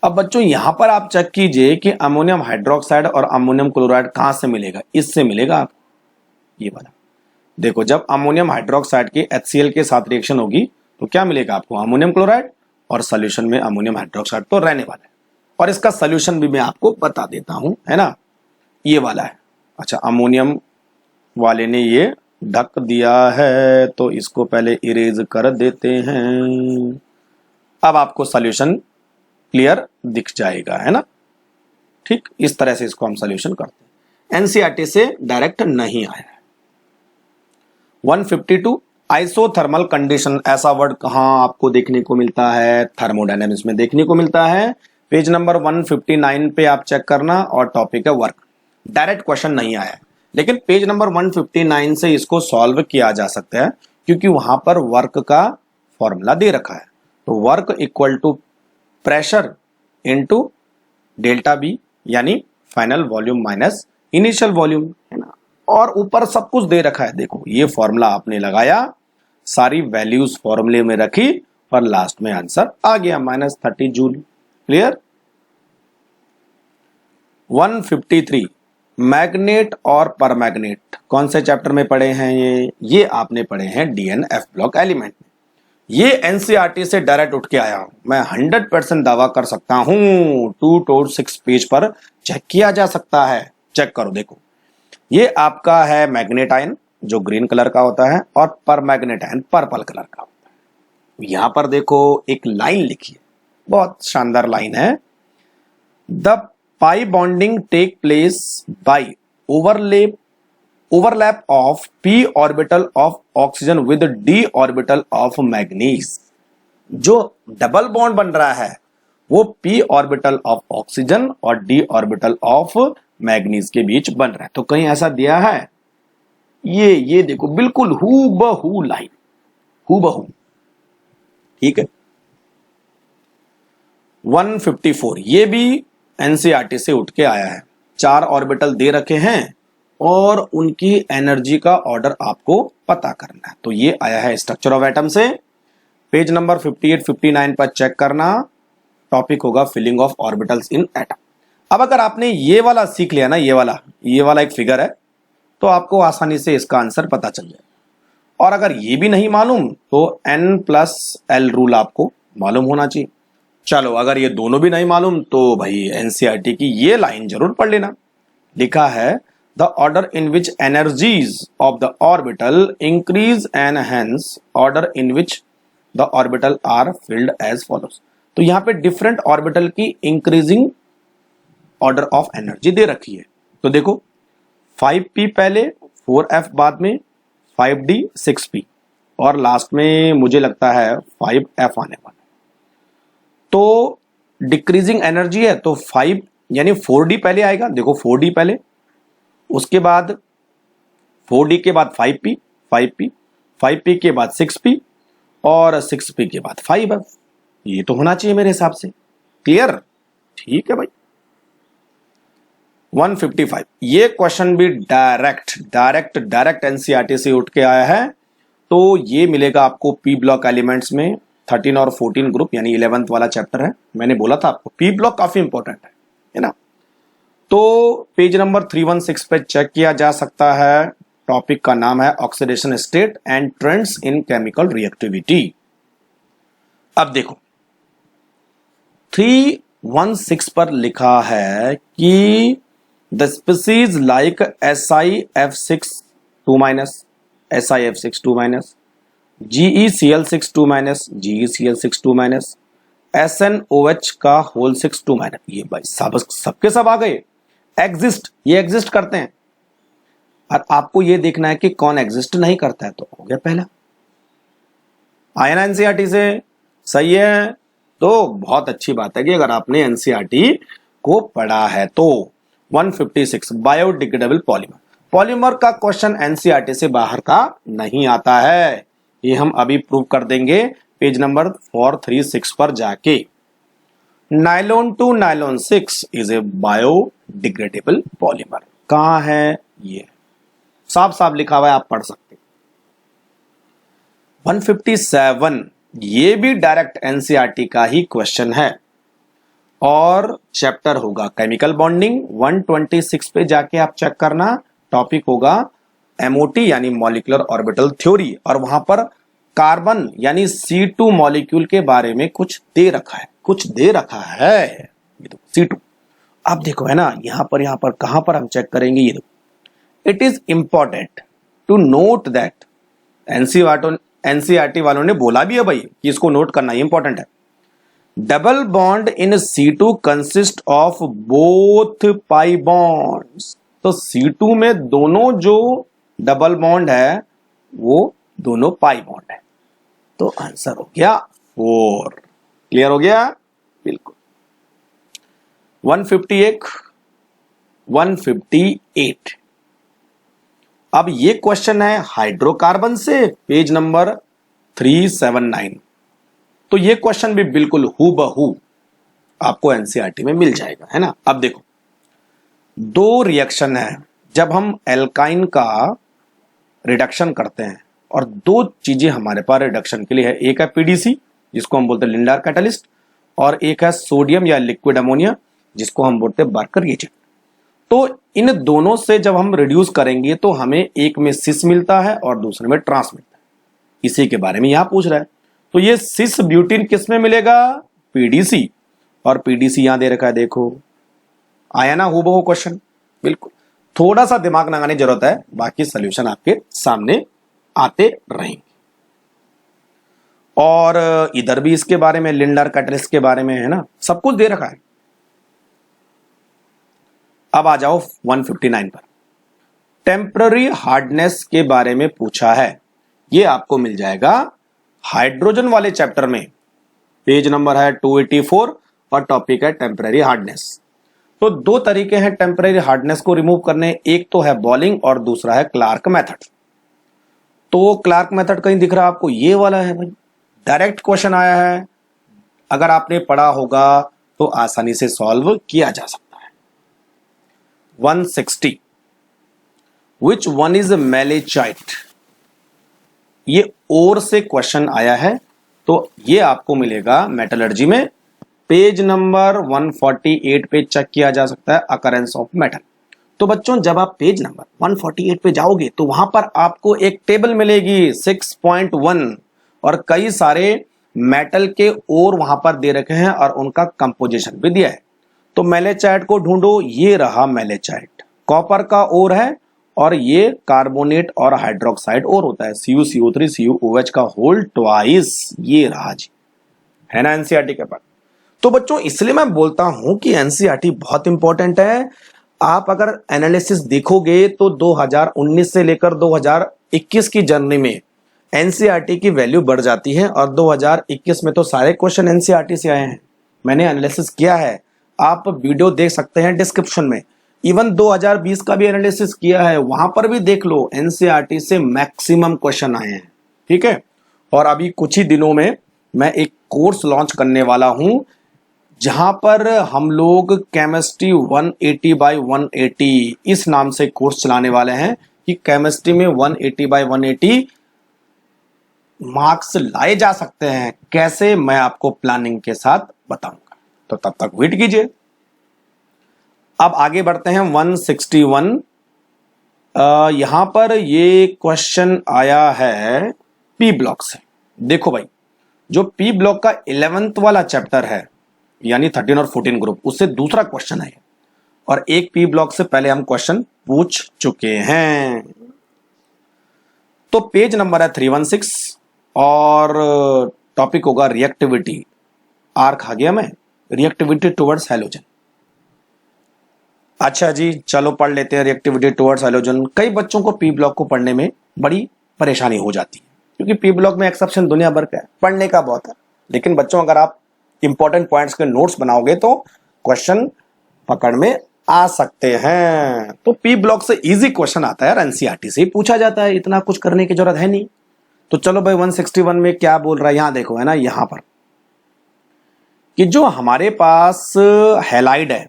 अब बच्चों यहां पर आप चेक कीजिए कि अमोनियम हाइड्रोक्साइड और अमोनियम क्लोराइड कहां से मिलेगा? इससे मिलेगा आपको, ये वाला। देखो, जब अमोनियम हाइड्रोक्साइड की HCl के साथ रिएक्शन होगी तो क्या मिलेगा आपको? अमोनियम क्लोराइड, और सोल्यूशन में अमोनियम हाइड्रोक्साइड तो रहने वाला है। और इसका सोल्यूशन भी मैं आपको बता देता हूं, है ना, ये वाला है। अच्छा, अमोनियम वाले ने ये ढक दिया है तो इसको पहले इरेज कर देते हैं। अब आपको सॉल्यूशन क्लियर दिख जाएगा, है ना, ठीक। इस तरह से इसको हम सॉल्यूशन करते हैं। एनसीईआरटी से डायरेक्ट नहीं आया है। 152 आइसोथर्मल कंडीशन, ऐसा वर्ड कहां आपको देखने को मिलता है? थर्मोडायनेमिक्स में देखने को मिलता है। पेज नंबर 159 पे आप चेक करना, और टॉपिक है वर्क। डायरेक्ट क्वेश्चन नहीं आया है, लेकिन पेज नंबर 159 से इसको सॉल्व किया जा सकता है, क्योंकि वहां पर वर्क का फॉर्मूला दे रखा है। तो work equal to pressure into delta V, यानी final volume minus initial volume, है ना। और ऊपर सब कुछ दे रखा है। देखो, ये फॉर्मूला आपने लगाया, सारी वैल्यूज फॉर्मूले में रखी, और लास्ट में आंसर आ गया -30 जूल। क्लियर? 153 मैग्नेट और परमैग्नेट, कौन से चैप्टर में पढ़े हैं ये आपने पढ़े हैं DNF ब्लॉक एलिमेंट में। ये एनसीईआरटी से डायरेक्ट उठ के आया हूं, मैं 100% दावा कर सकता हूं। 226 पेज पर चेक किया जा सकता है। चेक करो, देखो, ये आपका है मैग्नेट आयन जो ग्रीन कलर का होता है, और परमैग्नेट आयन पर्पल कलर का होता है। यहां पर देखो एक लाइन लिखी है, बहुत शानदार लाइन है। The pi bonding take place by overlap of p orbital of oxygen with d orbital of manganese। जो डबल बॉन्ड बन रहा है वो p ऑर्बिटल ऑफ ऑक्सीजन और d ऑर्बिटल ऑफ मैग्नीज के बीच बन रहा है। तो कहीं ऐसा दिया है? ये देखो, बिल्कुल हूबहू लाइन, हूबहू, ठीक है। 154 ये भी एनसीईआरटी से उठ के आया है। 4 ऑर्बिटल दे रखे हैं और उनकी एनर्जी का ऑर्डर आपको पता करना है। तो ये आया है स्ट्रक्चर ऑफ एटम से। पेज नंबर 58-59 पर चेक करना, टॉपिक होगा filling of orbitals in atom. अब अगर आपने ये वाला सीख लिया ना, ये वाला एक फिगर है, तो आपको आसानी से इसका आंसर पता चल जाए। और अगर ये भी नहीं मालूम तो N+L रूल आपको मालूम होना चाहिए। चलो, अगर ये दोनों भी नहीं मालूम तो भाई एनसीईआरटी की ये लाइन जरूर पढ़ लेना। लिखा है the order in which energies of the orbital increase and hence order in which the orbital are filled as follows। तो यहां पे डिफरेंट ऑर्बिटल की इंक्रीजिंग ऑर्डर ऑफ एनर्जी दे रखी है। तो देखो, 5p पहले, 4f बाद में, 5d, 6p, और लास्ट में मुझे लगता है 5f आने वाला। तो डिक्रीजिंग एनर्जी है तो 5 यानी 4d पहले आएगा। देखो, 4d पहले, उसके बाद 4d के बाद 5p, 5p के बाद 6p, और 6p के बाद 5f। ये तो होना चाहिए मेरे हिसाब से। क्लियर? ठीक है भाई। 155 ये क्वेश्चन भी डायरेक्ट एनसीईआरटी से उठ के आया है। तो ये मिलेगा आपको पी ब्लॉक एलिमेंट्स में 13 और 14 ग्रुप, यानी 11th वाला चैप्टर है। मैंने बोला था आपको पी ब्लॉक काफी इंपॉर्टेंट है ना। तो पेज नंबर 316 पे चेक किया जा सकता है। टॉपिक का नाम है oxidation state and trends in chemical reactivity. अब देखो, 316 पर लिखा है कि the species like SiF6 2-, SiF6 2 minus, GeCl6 2 minus, GeCl6 2 minus, SnOH का होल 6 2 माइनस। ये भाई सबके सब आ गए एग्जिस्ट, ये एग्जिस्ट करते हैं। और आपको ये देखना है कि कौन एग्जिस्ट नहीं करता है, तो हो गया पहला। आया ना एनसीईआरटी से, सही है। तो बहुत अच्छी बात है कि अगर आपने एनसीईआरटी को पढ़ा है तो। 156 बायोडिग्रेडेबल पॉलीमर। पॉलीमर का क्वेश्चन एनसीईआरटी से बाहर का नहीं आता है, ये हम अभी प्रूव कर देंगे पेज नंबर 436 पर जाके। Nylon two nylon 6 is a biodegradable polymer. कहां है ये, साफ साफ लिखा हुआ है, आप पढ़ सकते। 157 ये भी डायरेक्ट एनसीईआरटी का ही क्वेश्चन है और चैप्टर होगा केमिकल बॉन्डिंग। 126 पे जाके आप चेक करना, टॉपिक होगा एमओटी यानी मॉलिक्यूलर ऑर्बिटल थ्योरी, और वहां पर कार्बन यानी C2 मॉलिक्यूल के बारे में कुछ दे रखा है, कुछ दे रखा है। ये तो C2 आप देखो है ना, यहां पर कहां पर हम चेक करेंगे, ये देखो। It is important to note that, NCERT वालों ने बोला भी है भाई कि इसको नोट करना इंपॉर्टेंट है। Double bond in C2 consist of both pi bonds. तो C2 में दोनों जो डबल बॉन्ड है वो दोनों पाई बॉन्ड है, तो आंसर हो गया 4। क्लियर हो गया, बिल्कुल। 158 अब ये क्वेश्चन है हाइड्रोकार्बन से, पेज नंबर 379। तो ये क्वेश्चन भी बिल्कुल हूबहू आपको एनसीईआरटी में मिल जाएगा, है ना। अब देखो, दो रिएक्शन है जब हम एल्काइन का रिडक्शन करते हैं, और दो चीजें हमारे पास रिडक्शन के लिए है। एक है पीडीसी जिसको हम बोलते हैं लिंडार कैटलिस्ट, और एक है सोडियम या लिक्विड अमोनिया जिसको हम बोलते हैं बार्कर रिएजेंट। तो इन दोनों से जब हम रिड्यूस करेंगे तो हमें एक में सिस मिलता है और दूसरे में ट्रांस मिलता है, इसी के बारे में यहां पूछ रहा है। तो ये सिस ब्यूटीन किस में मिलेगा, पीडीसी, और पीडीसी यहां दे रखा है, देखो आया ना हूबहू क्वेश्चन, बिल्कुल। थोड़ा सा दिमाग लगाने की जरूरत है, बाकी सोल्यूशन आपके सामने आते रहेंगे। और इधर भी इसके बारे में, लिंडार कैटलिस्ट के बारे में, है ना, सब कुछ दे रखा है। अब आ जाओ 159 पर। टेम्पररी हार्डनेस के बारे में पूछा है, ये आपको मिल जाएगा हाइड्रोजन वाले चैप्टर में, पेज नंबर है 284 और टॉपिक है टेम्पररी हार्डनेस। तो दो तरीके हैं टेम्पररी हार्डनेस को रिमूव करने, एक तो है बॉलिंग और दूसरा है क्लार्क मेथड। तो क्लार्क मेथड कहीं दिख रहा है आपको, ये वाला है भाई, डायरेक्ट क्वेश्चन आया है, अगर आपने पढ़ा होगा तो आसानी से सॉल्व किया जा सकता है। 160 विच वन इज मैलेचाइट, ये और से क्वेश्चन आया है, तो ये आपको मिलेगा मेटलर्जी में, पेज नंबर 148 पे चेक किया जा सकता है, अकरेंस ऑफ मेटल। तो बच्चों जब आप पेज नंबर 148 पे जाओगे तो वहां पर आपको एक टेबल मिलेगी 6.1, और कई सारे मेटल के और वहां पर दे रखे हैं और उनका कंपोजिशन भी दिया है। तो मैलेचाइट को ढूंढो, ये रहा मैलेचाइट, कॉपर का ओर है और ये कार्बोनेट और हाइड्रोक्साइड और होता है, CuCO3 CuOH का होल ट्वाइस, ये रहा जी, है ना एनसीईआरटी के पास। तो बच्चों इसलिए मैं बोलता हूं कि एनसीईआरटी बहुत इंपॉर्टेंट है। आप अगर एनालिसिस देखोगे तो 2019 से लेकर 2021 की जर्नी में एनसीईआरटी की वैल्यू बढ़ जाती है, और 2021 में तो सारे क्वेश्चन एनसीईआरटी से आए हैं, मैंने एनालिसिस किया है, आप वीडियो देख सकते हैं डिस्क्रिप्शन में। इवन 2020 का भी एनालिसिस किया है, वहां पर भी देख लो, एनसीईआरटी से मैक्सिमम क्वेश्चन आए हैं, ठीक है। और अभी कुछ ही दिनों में मैं एक कोर्स लॉन्च करने वाला हूं जहां पर हम लोग केमिस्ट्री 180/180 इस नाम से कोर्स चलाने वाले हैं, कि केमिस्ट्री में 180/180 मार्क्स लाए जा सकते हैं, कैसे मैं आपको प्लानिंग के साथ बताऊंगा, तो तब तक वेट कीजिए। अब आगे बढ़ते हैं 161। यहां पर ये क्वेश्चन आया है पी ब्लॉक से। देखो भाई, जो पी ब्लॉक का 11th वाला चैप्टर है यानी 13 और 14 ग्रुप, उससे दूसरा क्वेश्चन है, और एक पी ब्लॉक से पहले हम क्वेश्चन पूछ चुके हैं। तो पेज नंबर है 316 और टॉपिक होगा रिएक्टिविटी। आर खा गया मैं, रिएक्टिविटी टुवर्ड्स हैलोजन। अच्छा जी, चलो पढ़ लेते हैं रिएक्टिविटी टुवर्ड्स हैलोजन। कई बच्चों को पी ब्लॉक को पढ़ने में बड़ी परेशानी हो जाती है, क्योंकि पी ब्लॉक में एक्सेप्शन दुनिया भर का है, पढ़ने का बहुत है। लेकिन बच्चों, अगर आप इंपॉर्टेंट पॉइंट्स के नोट्स बनाओगे तो क्वेश्चन पकड़ में आ सकते हैं। तो पी ब्लॉक से इजी क्वेश्चन आता है यार, एनसीईआरटी से ही पूछा जाता है, इतना कुछ करने की जरूरत है नहीं। तो चलो भाई 161 में क्या बोल रहा है, यहां देखो, है ना, यहां पर कि जो हमारे पास हैलाइड है,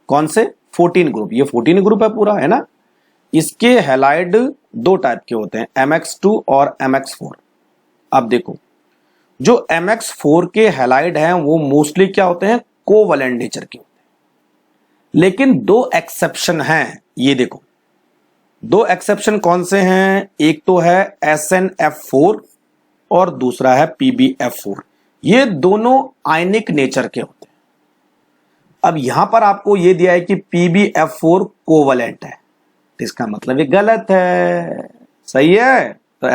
कौन से 14 ग्रुप, ये 14 ग्रुप है पूरा, है ना। इसके हैलाइड दो टाइप के होते हैं, MX2 और MX4। अब देखो, जो MX4 के हैलाइड हैं वो मोस्टली क्या होते हैं, कोवैलेंट नेचर के होते हैं। लेकिन दो एक्सेप्शन हैं, ये देखो दो एक्सेप्शन कौन से हैं, एक तो है SnF4 और दूसरा है PbF4। ये दोनों आयनिक नेचर के होते हैं। अब यहां पर आपको ये दिया है कि PbF4 कोवैलेंट है, तो इसका मतलब ये गलत है, सही है। तो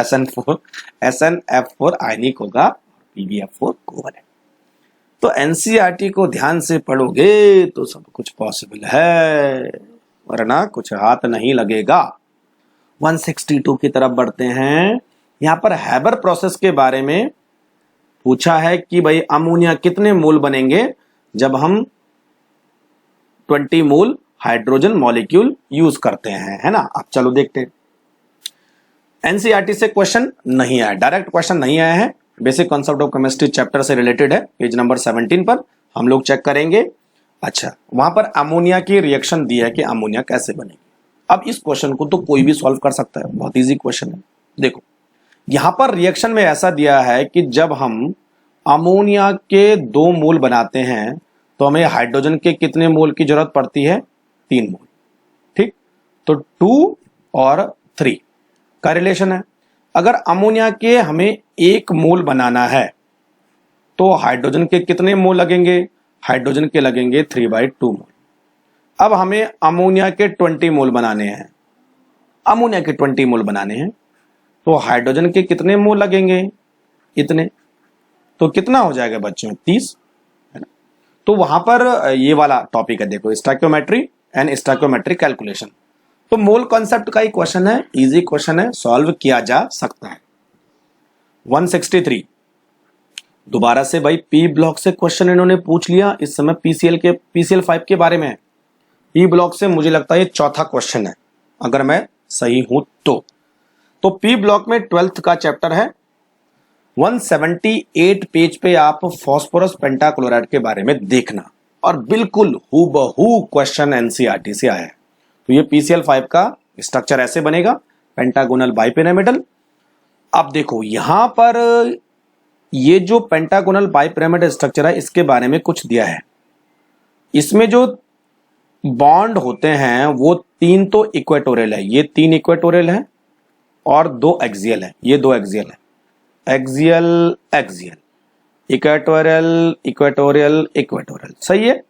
SnF4 आयनिक होगा, PbF4 कोवैलेंट। तो एनसीईआरटी को ध्यान से पढ़ोगे तो सब कुछ पॉसिबल है, वरना कुछ हाथ नहीं लगेगा। 162 की तरफ बढ़ते हैं। यहां पर हैबर प्रोसेस के बारे में पूछा है कि भाई अमोनिया कितने मोल बनेंगे जब हम 20 मोल हाइड्रोजन मॉलिक्यूल यूज करते हैं, है ना। अब चलो देखते हैं। एनसीईआरटी से क्वेश्चन नहीं आया, डायरेक्ट क्वेश्चन नहीं आया है, basic concept of chemistry chapter से रिलेटेड है, पेज नंबर 17 पर हम लोग चेक करेंगे। अच्छा, वहां पर अमोनिया की रिएक्शन दिया है कि अमोनिया कैसे बनेगी। अब इस क्वेश्चन को तो कोई भी सॉल्व कर सकता है, बहुत इजी क्वेश्चन है। देखो यहां पर रिएक्शन में ऐसा दिया है कि जब हम अमोनिया के 2 मोल बनाते हैं तो हमें हाइड्रोजन के कितने मोल की जरूरत पड़ती है, 3 मोल, ठीक। तो 2 और 3 का रिलेशन है। अगर अमोनिया के हमें 1 मोल बनाना है तो हाइड्रोजन के कितने मोल लगेंगे, हाइड्रोजन के लगेंगे 3/2 मोल। अब हमें अमोनिया के 20 मोल बनाने हैं, अमोनिया के 20 मोल बनाने हैं तो हाइड्रोजन के कितने मोल लगेंगे, इतने। तो कितना हो जाएगा बच्चों, 30, है ना। तो वहां पर ये वाला टॉपिक है, देखो स्टोइकियोमेट्री एंड स्टोइकियोमेट्रिक कैलकुलेशन। तो मोल कॉन्सेप्ट का ही क्वेश्चन है, इजी क्वेश्चन है, सॉल्व किया जा सकता है। 163 दोबारा से भाई पी ब्लॉक से क्वेश्चन इन्होंने पूछ लिया। इस समय PCl5 के बारे में है। पी ब्लॉक से मुझे लगता है ये चौथा क्वेश्चन है, अगर मैं सही हूं तो पी ब्लॉक में 12th का चैप्टर है। 178 पेज पे आप फास्फोरस पेंटाक्लोराइड के बारे में देखना, और बिल्कुल हूबहू क्वेश्चन एनसीईआरटी से आया है। तो ये PCl5 का स्ट्रक्चर ऐसे बनेगा, पेंटागोनल बाइपिरामिडल। अब देखो यहां पर ये जो पेंटागोनल बाइपिरामिडल स्ट्रक्चर है, इसके बारे में कुछ दिया है। इसमें जो बॉन्ड होते हैं वो 3 तो इक्वेटोरियल है, ये 3 इक्वेटोरियल है और 2 एक्सियल है, ये 2 एक्सियल है, axial axial, equatorial equatorial equatorial, सही है।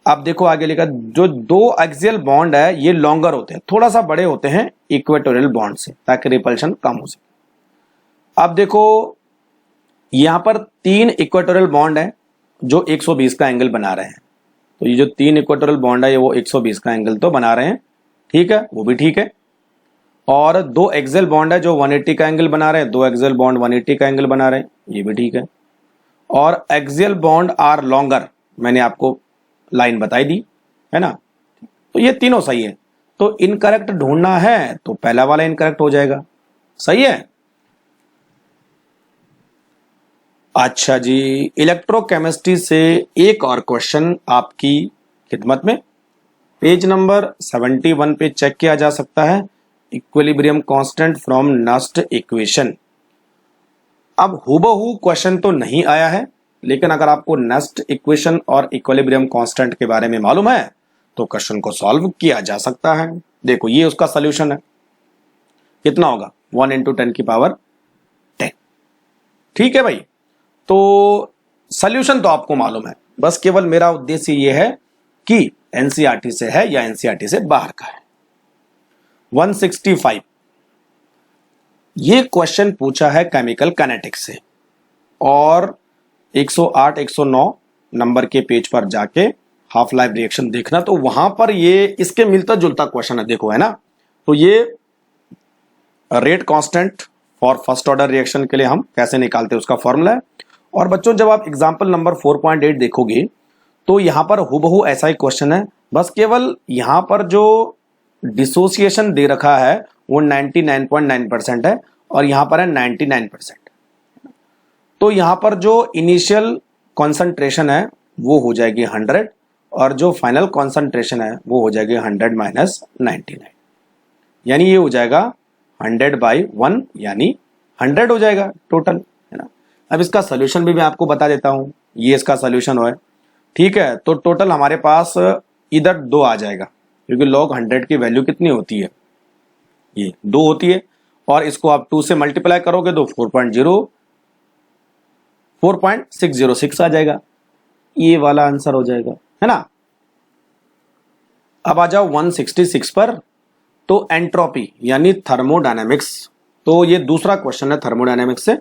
अब देखो आगे लिखा, जो 2 एक्सियल बॉन्ड है ये लॉन्गर होते हैं, थोड़ा सा बड़े होते हैं इक्वेटोरियल बॉन्ड से, ताकि रिपल्शन कम हो सके। अब देखो यहां पर 3 इक्वेटोरियल बॉन्ड है जो 120 का एंगल बना रहे हैं। तो ये जो 3 इक्वेटोरियल बॉन्ड है ये वो 120 का एंगल तो बना रहे हैं, ठीक है, वो भी ठीक है। और 2 एक्सियल बॉन्ड है जो 180 का एंगल बना रहे हैं, 2 एक्सियल बॉन्ड 180 का एंगल बना रहे हैं, ये भी ठीक है। और एक्सियल बॉन्ड आर लॉन्गर, मैंने आपको लाइन बताई दी, है ना। तो ये तीनों सही है। तो इनकरेक्ट ढूंढना है तो पहला वाला इनकरेक्ट हो जाएगा, सही है। अच्छा जी, इलेक्ट्रोकेमिस्ट्री से एक और क्वेश्चन आपकी खिदमत में, पेज नंबर 71 पे चेक किया जा सकता है, equilibrium constant from Nernst equation. अब हूबहू क्वेश्चन तो नहीं आया है, लेकिन अगर आपको नस्ट इक्वेशन और इक्विलिब्रियम कांस्टेंट के बारे में मालूम है तो क्वेश्चन को सॉल्व किया जा सकता है। देखो ये उसका सॉल्यूशन है, कितना होगा, 1 × 10⁻10, ठीक है भाई। तो सॉल्यूशन तो आपको मालूम है, बस केवल मेरा उद्देश्य यह है कि एनसीईआरटी से है या एनसीईआरटी से बाहर का है। 165 ये क्वेश्चन पूछा है केमिकल काइनेटिक्स से, और 108 109 नंबर के पेज पर जाके हाफ लाइफ रिएक्शन देखना, तो वहां पर ये इसके मिलता जुलता क्वेश्चन है, देखो है ना। तो ये rate constant for first order reaction के लिए हम कैसे निकालते हैं उसका फॉर्मूला है। और बच्चों जब आप एग्जांपल नंबर 4.8 देखोगे तो यहां पर हुबहू ऐसा ही क्वेश्चन है, बस केवल यहां पर जो डिसोसिएशन दे रखा है वो 99.9% है और यहां पर है 99%। तो यहां पर जो इनिशियल कॉन्सेंट्रेशन है वो हो जाएगी 100 और जो फाइनल कॉन्सेंट्रेशन है वो हो जाएगी 100 माइनस 99, यानी ये हो जाएगा 100/1 यानी 100 हो जाएगा टोटल, है ना। अब इसका सोल्यूशन भी मैं आपको बता देता हूं, ये इसका सोल्यूशन है, ठीक है। तो टोटल हमारे पास इधर 2 आ जाएगा क्योंकि log 100 की वैल्यू कितनी होती है, ये 2 होती है, और इसको आप 2 से मल्टीप्लाई करोगे तो 4.606 आ जाएगा, ये वाला आंसर हो जाएगा, है ना। अब आ जाओ 166 पर। तो एंट्रोपी यानी थर्मोडायनेमिक्स, तो ये दूसरा क्वेश्चन है थर्मोडायनेमिक्स से।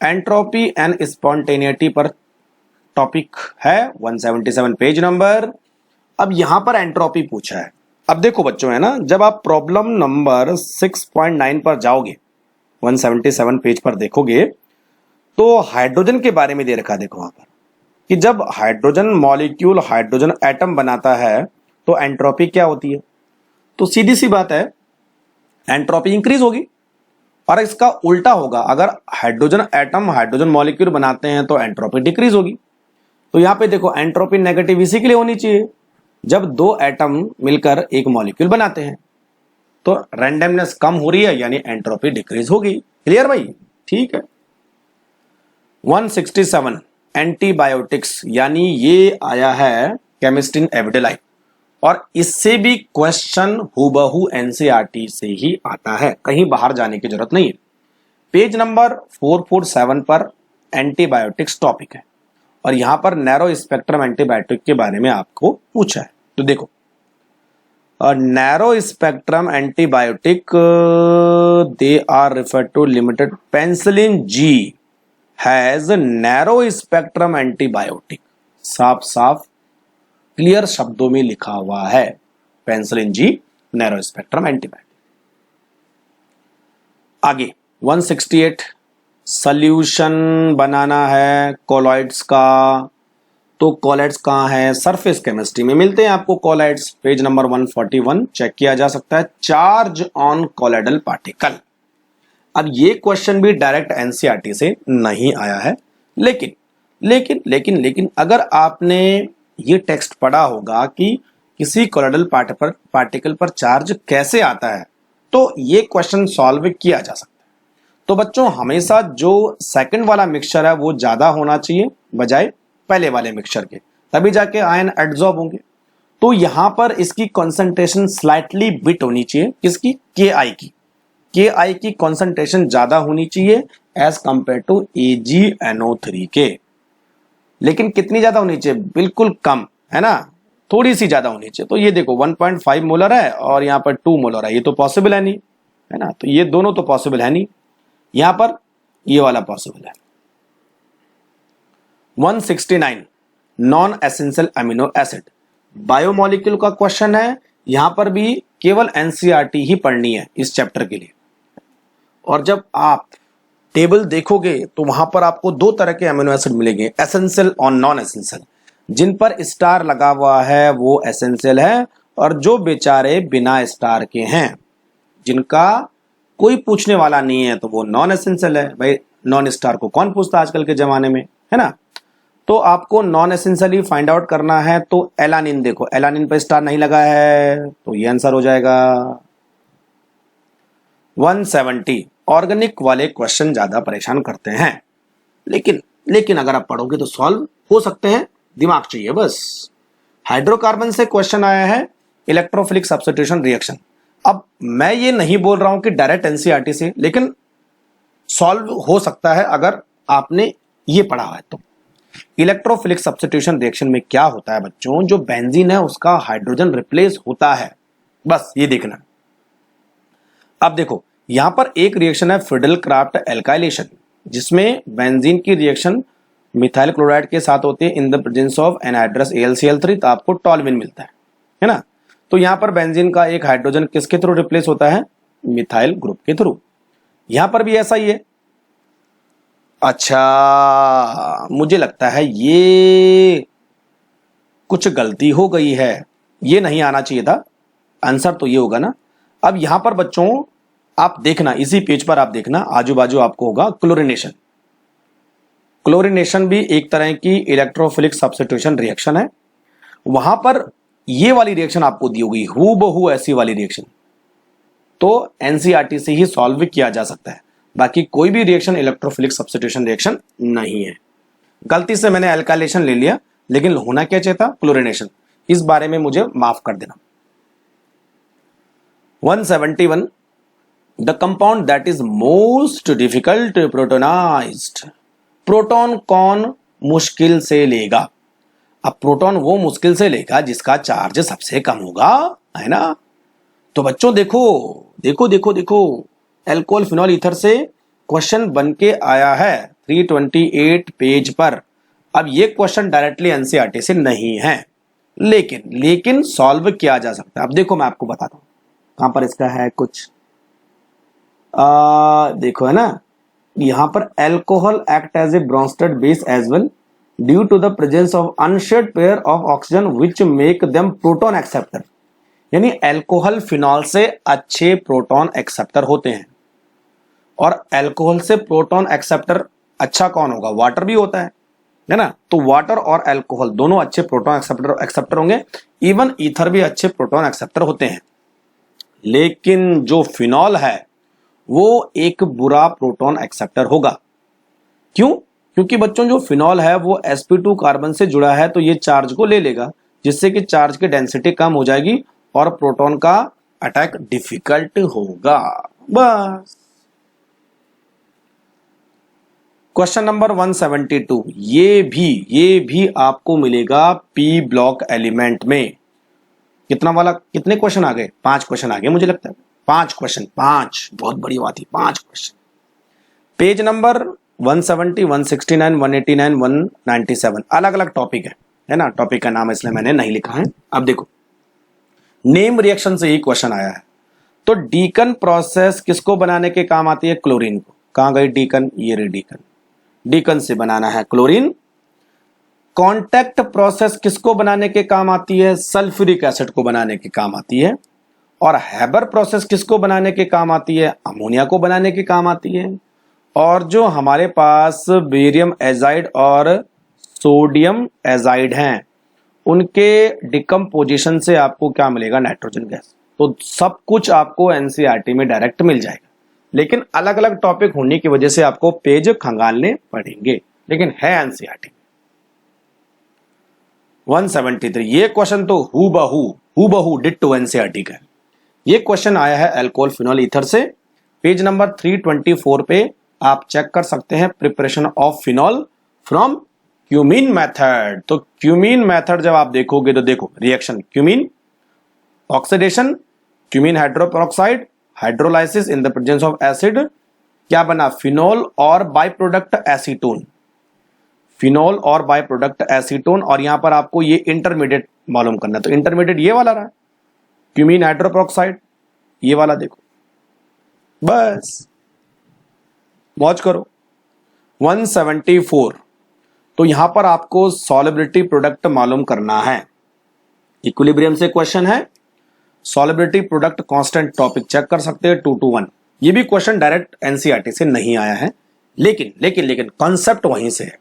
एंट्रोपी एंड स्पॉन्टेनिटी पर टॉपिक है 177 पेज नंबर। अब यहां पर एंट्रोपी पूछा है। अब देखो बच्चों, है ना, जब आप प्रॉब्लम नंबर 6.9 पर जाओगे 177 पेज पर देखोगे तो हाइड्रोजन के बारे में दे रखा है, देखो वहां पर कि जब हाइड्रोजन मॉलिक्यूल हाइड्रोजन एटम बनाता है तो एंट्रोपी क्या होती है। तो सीधी सी बात है, एंट्रोपी इंक्रीज होगी, और इसका उल्टा होगा, अगर हाइड्रोजन एटम हाइड्रोजन मॉलिक्यूल बनाते हैं तो एंट्रोपी डिक्रीज होगी। तो यहां पे देखो एंट्रोपी नेगेटिव इसी के लिए होनी चाहिए, जब 2 एटम मिलकर एक मॉलिक्यूल बनाते हैं तो रैंडमनेस कम हो रही है यानी एंट्रोपी डिक्रीज होगी। क्लियर भाई, ठीक है। 167 एंटीबायोटिक्स, यानी ये आया है केमिस्ट्री इन एवरीडे लाइफ, और इससे भी क्वेश्चन हूबहू एनसीईआरटी से ही आता है, कहीं बाहर जाने की जरूरत नहीं है। पेज नंबर 447 पर एंटीबायोटिक्स टॉपिक है और यहां पर नैरो स्पेक्ट्रम एंटीबायोटिक के बारे में आपको पूछा है। तो देखो narrow spectrum antibiotic they are refer to limited, penicillin G has narrow spectrum antibiotic, साफ साफ क्लियर शब्दों में लिखा हुआ है, penicillin G narrow spectrum antibiotic. आगे 168 सॉल्यूशन बनाना है कोलॉइड्स का, तो कोलॉइड्स कहां है, सरफेस केमिस्ट्री में मिलते हैं आपको कोलॉइड्स, पेज नंबर 141 चेक किया जा सकता है, चार्ज ऑन कोलॉइडल पार्टिकल। अब ये क्वेश्चन भी डायरेक्ट एनसीईआरटी से नहीं आया है, लेकिन लेकिन लेकिन लेकिन अगर आपने ये टेक्स्ट पढ़ा होगा कि किसी कोलॉइडल पार्टिकल पर चार्ज कैसे आता है, तो ये क्वेश्चन सॉल्व किया जा सकता है। तो बच्चों हमेशा जो सेकंड वाला मिक्सचर है वो ज्यादा होना चाहिए बजाय पहले वाले मिक्सचर के, तभी जाके आयन एड्सॉर्ब होंगे। तो यहां पर इसकी कंसंट्रेशन स्लाइटली बिट होनी चाहिए, किसकी, के की कंसंट्रेशन ज्यादा होनी चाहिए एज कंपेयर टू AgNO3 के, लेकिन कितनी ज्यादा होनी चाहिए, बिल्कुल कम, है ना, थोड़ी सी ज्यादा होनी चाहिए। तो ये देखो 1.5 मोलर है और यहां पर 2 मोलर है, ये तो पॉसिबल है नहीं, है ना, तो ये दोनों तो पॉसिबल है नहीं, यहां पर ये वाला पॉसिबल है। 169 non essential amino acid, biomolecule का क्वेश्चन है, यहां पर भी केवल एनसीईआरटी ही पढ़नी है इस चैप्टर के लिए। और जब आप टेबल देखोगे तो वहां पर आपको 2 तरह के अमीनो एसिड मिलेंगे, एसेंशियल और नॉन एसेंशियल। जिन पर स्टार लगा हुआ है वो एसेंशियल है, और जो बेचारे बिना स्टार के हैं, जिनका कोई पूछने वाला नहीं है, तो वो नॉन एसेंशियल है। भाई नॉन स्टार को कौन पूछता आजकल के जमाने में, है ना। तो आपको नॉन एसेंशियली फाइंड आउट करना है, तो एलानिन देखो, एलानिन पर स्टार नहीं लगा है तो ये आंसर हो जाएगा। 170 ऑर्गेनिक वाले क्वेश्चन ज्यादा परेशान करते हैं, लेकिन अगर आप पढ़ोगे तो सॉल्व हो सकते हैं, दिमाग चाहिए बस। हाइड्रोकार्बन से क्वेश्चन आया है इलेक्ट्रोफिलिक सब्स्टिट्यूशन रिएक्शन। अब मैं ये नहीं बोल रहा हूं कि डायरेक्ट एनसीईआरटी से, लेकिन सॉल्व हो सकता है अगर आपने ये पढ़ा है तो। इलेक्ट्रोफिलिक सब्स्टिट्यूशन रिएक्शन में क्या होता है बच्चों, जो बेंजीन है उसका हाइड्रोजन रिप्लेस होता है, बस ये देखना। अब देखो यहां पर एक रिएक्शन है फिडल क्राफ्ट एल्काइलेशन, जिसमें बेंजीन की रिएक्शन मिथाइल क्लोराइड के साथ होती है in the presence of anhydrous AlCl3, तो आपको टॉल्यूइन मिलता है ना। तो यहां पर बेंजीन का एक हाइड्रोजन किसके थ्रू रिप्लेस होता है, मिथाइल ग्रुप के थ्रू। यहां पर भी ऐसा ही है। अच्छा, मुझे लगता है ये कुछ गलती हो गई है, ये नहीं आना चाहिए था, आंसर तो ये होगा ना। अब यहां पर बच्चों आप देखना, इसी पेज पर आप देखना, आजू बाजू आपको होगा क्लोरीनेशन। क्लोरीनेशन भी एक तरह की इलेक्ट्रोफिलिक सब्स्टिट्यूशन रिएक्शन है। वहां पर ये वाली रिएक्शन आपको दी होगी, हूबहू ऐसी वाली रिएक्शन, तो एनसीईआरटी से ही सॉल्व किया जा सकता है। बाकी कोई भी रिएक्शन इलेक्ट्रोफिलिक सब्स्टिट्यूशन रिएक्शन नहीं है। गलती से मैंने एल्काइलेशन ले लिया, लेकिन होना क्या चाहिए था, क्लोरीनेशन। इस बारे में मुझे माफ कर देना। 171 the compound that is most difficult protonized. Proton कौन मुश्किल से लेगा? अब प्रोटॉन वो मुश्किल से लेगा जिसका चार्ज सबसे कम होगा, है ना। तो बच्चों देखो देखो देखो देखो, एल्कोहल फिनॉल ईथर से क्वेश्चन बन के आया है 328 पेज पर। अब ये क्वेश्चन डायरेक्टली एनसीईआरटी से नहीं है, लेकिन सॉल्व किया जा सकता है। अब देखो मैं आपको बताता हूं कहां पर इसका है कुछ, देखो है ना, यहां पर alcohol act as a Bronsted base as well due to the presence of unshared pair of oxygen which make them proton acceptor. यानी एल्कोहल फिनॉल से अच्छे प्रोटॉन एक्सेप्टर होते हैं, और एल्कोहल से प्रोटॉन एक्सेप्टर अच्छा कौन होगा, वाटर भी होता है ना। तो वाटर और एल्कोहल दोनों अच्छे प्रोटॉन एक्सेप्टर होंगे, इवन ईथर भी अच्छे प्रोटॉन एक्सेप्टर होते हैं। लेकिन जो फिनॉल है वो एक बुरा प्रोटॉन एक्सेप्टर होगा। क्यों? क्योंकि बच्चों जो फिनॉल है वो sp2 कार्बन से जुड़ा है, तो ये चार्ज को ले लेगा, जिससे कि चार्ज की डेंसिटी कम हो जाएगी और प्रोटॉन का अटैक डिफिकल्ट होगा। बस। क्वेश्चन नंबर 172, ये भी आपको मिलेगा पी ब्लॉक एलिमेंट में। कितने क्वेश्चन आ गए? 5 क्वेश्चन आ गए मुझे लगता है। 5 क्वेश्चन, 5 बहुत बड़ी बात है, 5 क्वेश्चन। पेज नंबर 170, 169, 189, 197 अलग अलग टॉपिक है ना। टॉपिक का नाम इसलिए मैंने नहीं लिखा है। अब देखो, नेम रिएक्शन से ही क्वेश्चन आया है। तो डीकन प्रोसेस किसको बनाने के काम आती है? क्लोरीन को। कहां गई डीकन? ये रे डीकन। डीकन से बनाना है क्लोरीन। कांटेक्ट प्रोसेस किसको बनाने के काम आती है? सल्फ्यूरिक एसिड को बनाने के काम आती है। और हैबर प्रोसेस किसको बनाने के काम आती है? अमोनिया को बनाने के काम आती है। और जो हमारे पास बेरियम एजाइड और सोडियम एजाइड हैं, उनके डिकम्पोजिशन से आपको क्या मिलेगा? Nitrogen gas. तो सब कुछ आपको एनसीईआरटी में डायरेक्ट मिल जाएगा, लेकिन अलग अलग टॉपिक होने की वजह से आपको पेज खंगालने पड़ेंगे, लेकिन है एनसीईआरटी। 173 ये क्वेश्चन तो हूबहू डिट्टो एनसीईआरटी का है। ये क्वेश्चन आया है अल्कोहल फिनॉल ईथर से, पेज नंबर 324 पे आप चेक कर सकते हैं। Preparation of phenol from cumene method. तो क्यूमीन मेथड जब आप देखोगे तो देखो, reaction cumene, oxidation cumene hydroperoxide, hydrolysis in the presence of acid, क्या बना? फिनॉल और बाय प्रोडक्ट एसीटोन। फिनॉल और बाय प्रोडक्ट एसीटोन, और यहां पर आपको ये इंटरमीडिएट मालूम करना है। तो इंटरमीडिएट ये वाला रहा, क्यूमीन हाइड्रोपेरोक्साइड, ये वाला देखो। बस मौज करो। 174 तो यहां पर आपको सॉलिबिलिटी प्रोडक्ट मालूम करना है। इक्विलिब्रियम से क्वेश्चन है। Solubility product constant topic check कर सकते हैं 2 to 1। ये भी क्वेश्चन डायरेक्ट एनसीईआरटी से नहीं आया है, लेकिन कॉन्सेप्ट वहीं से है।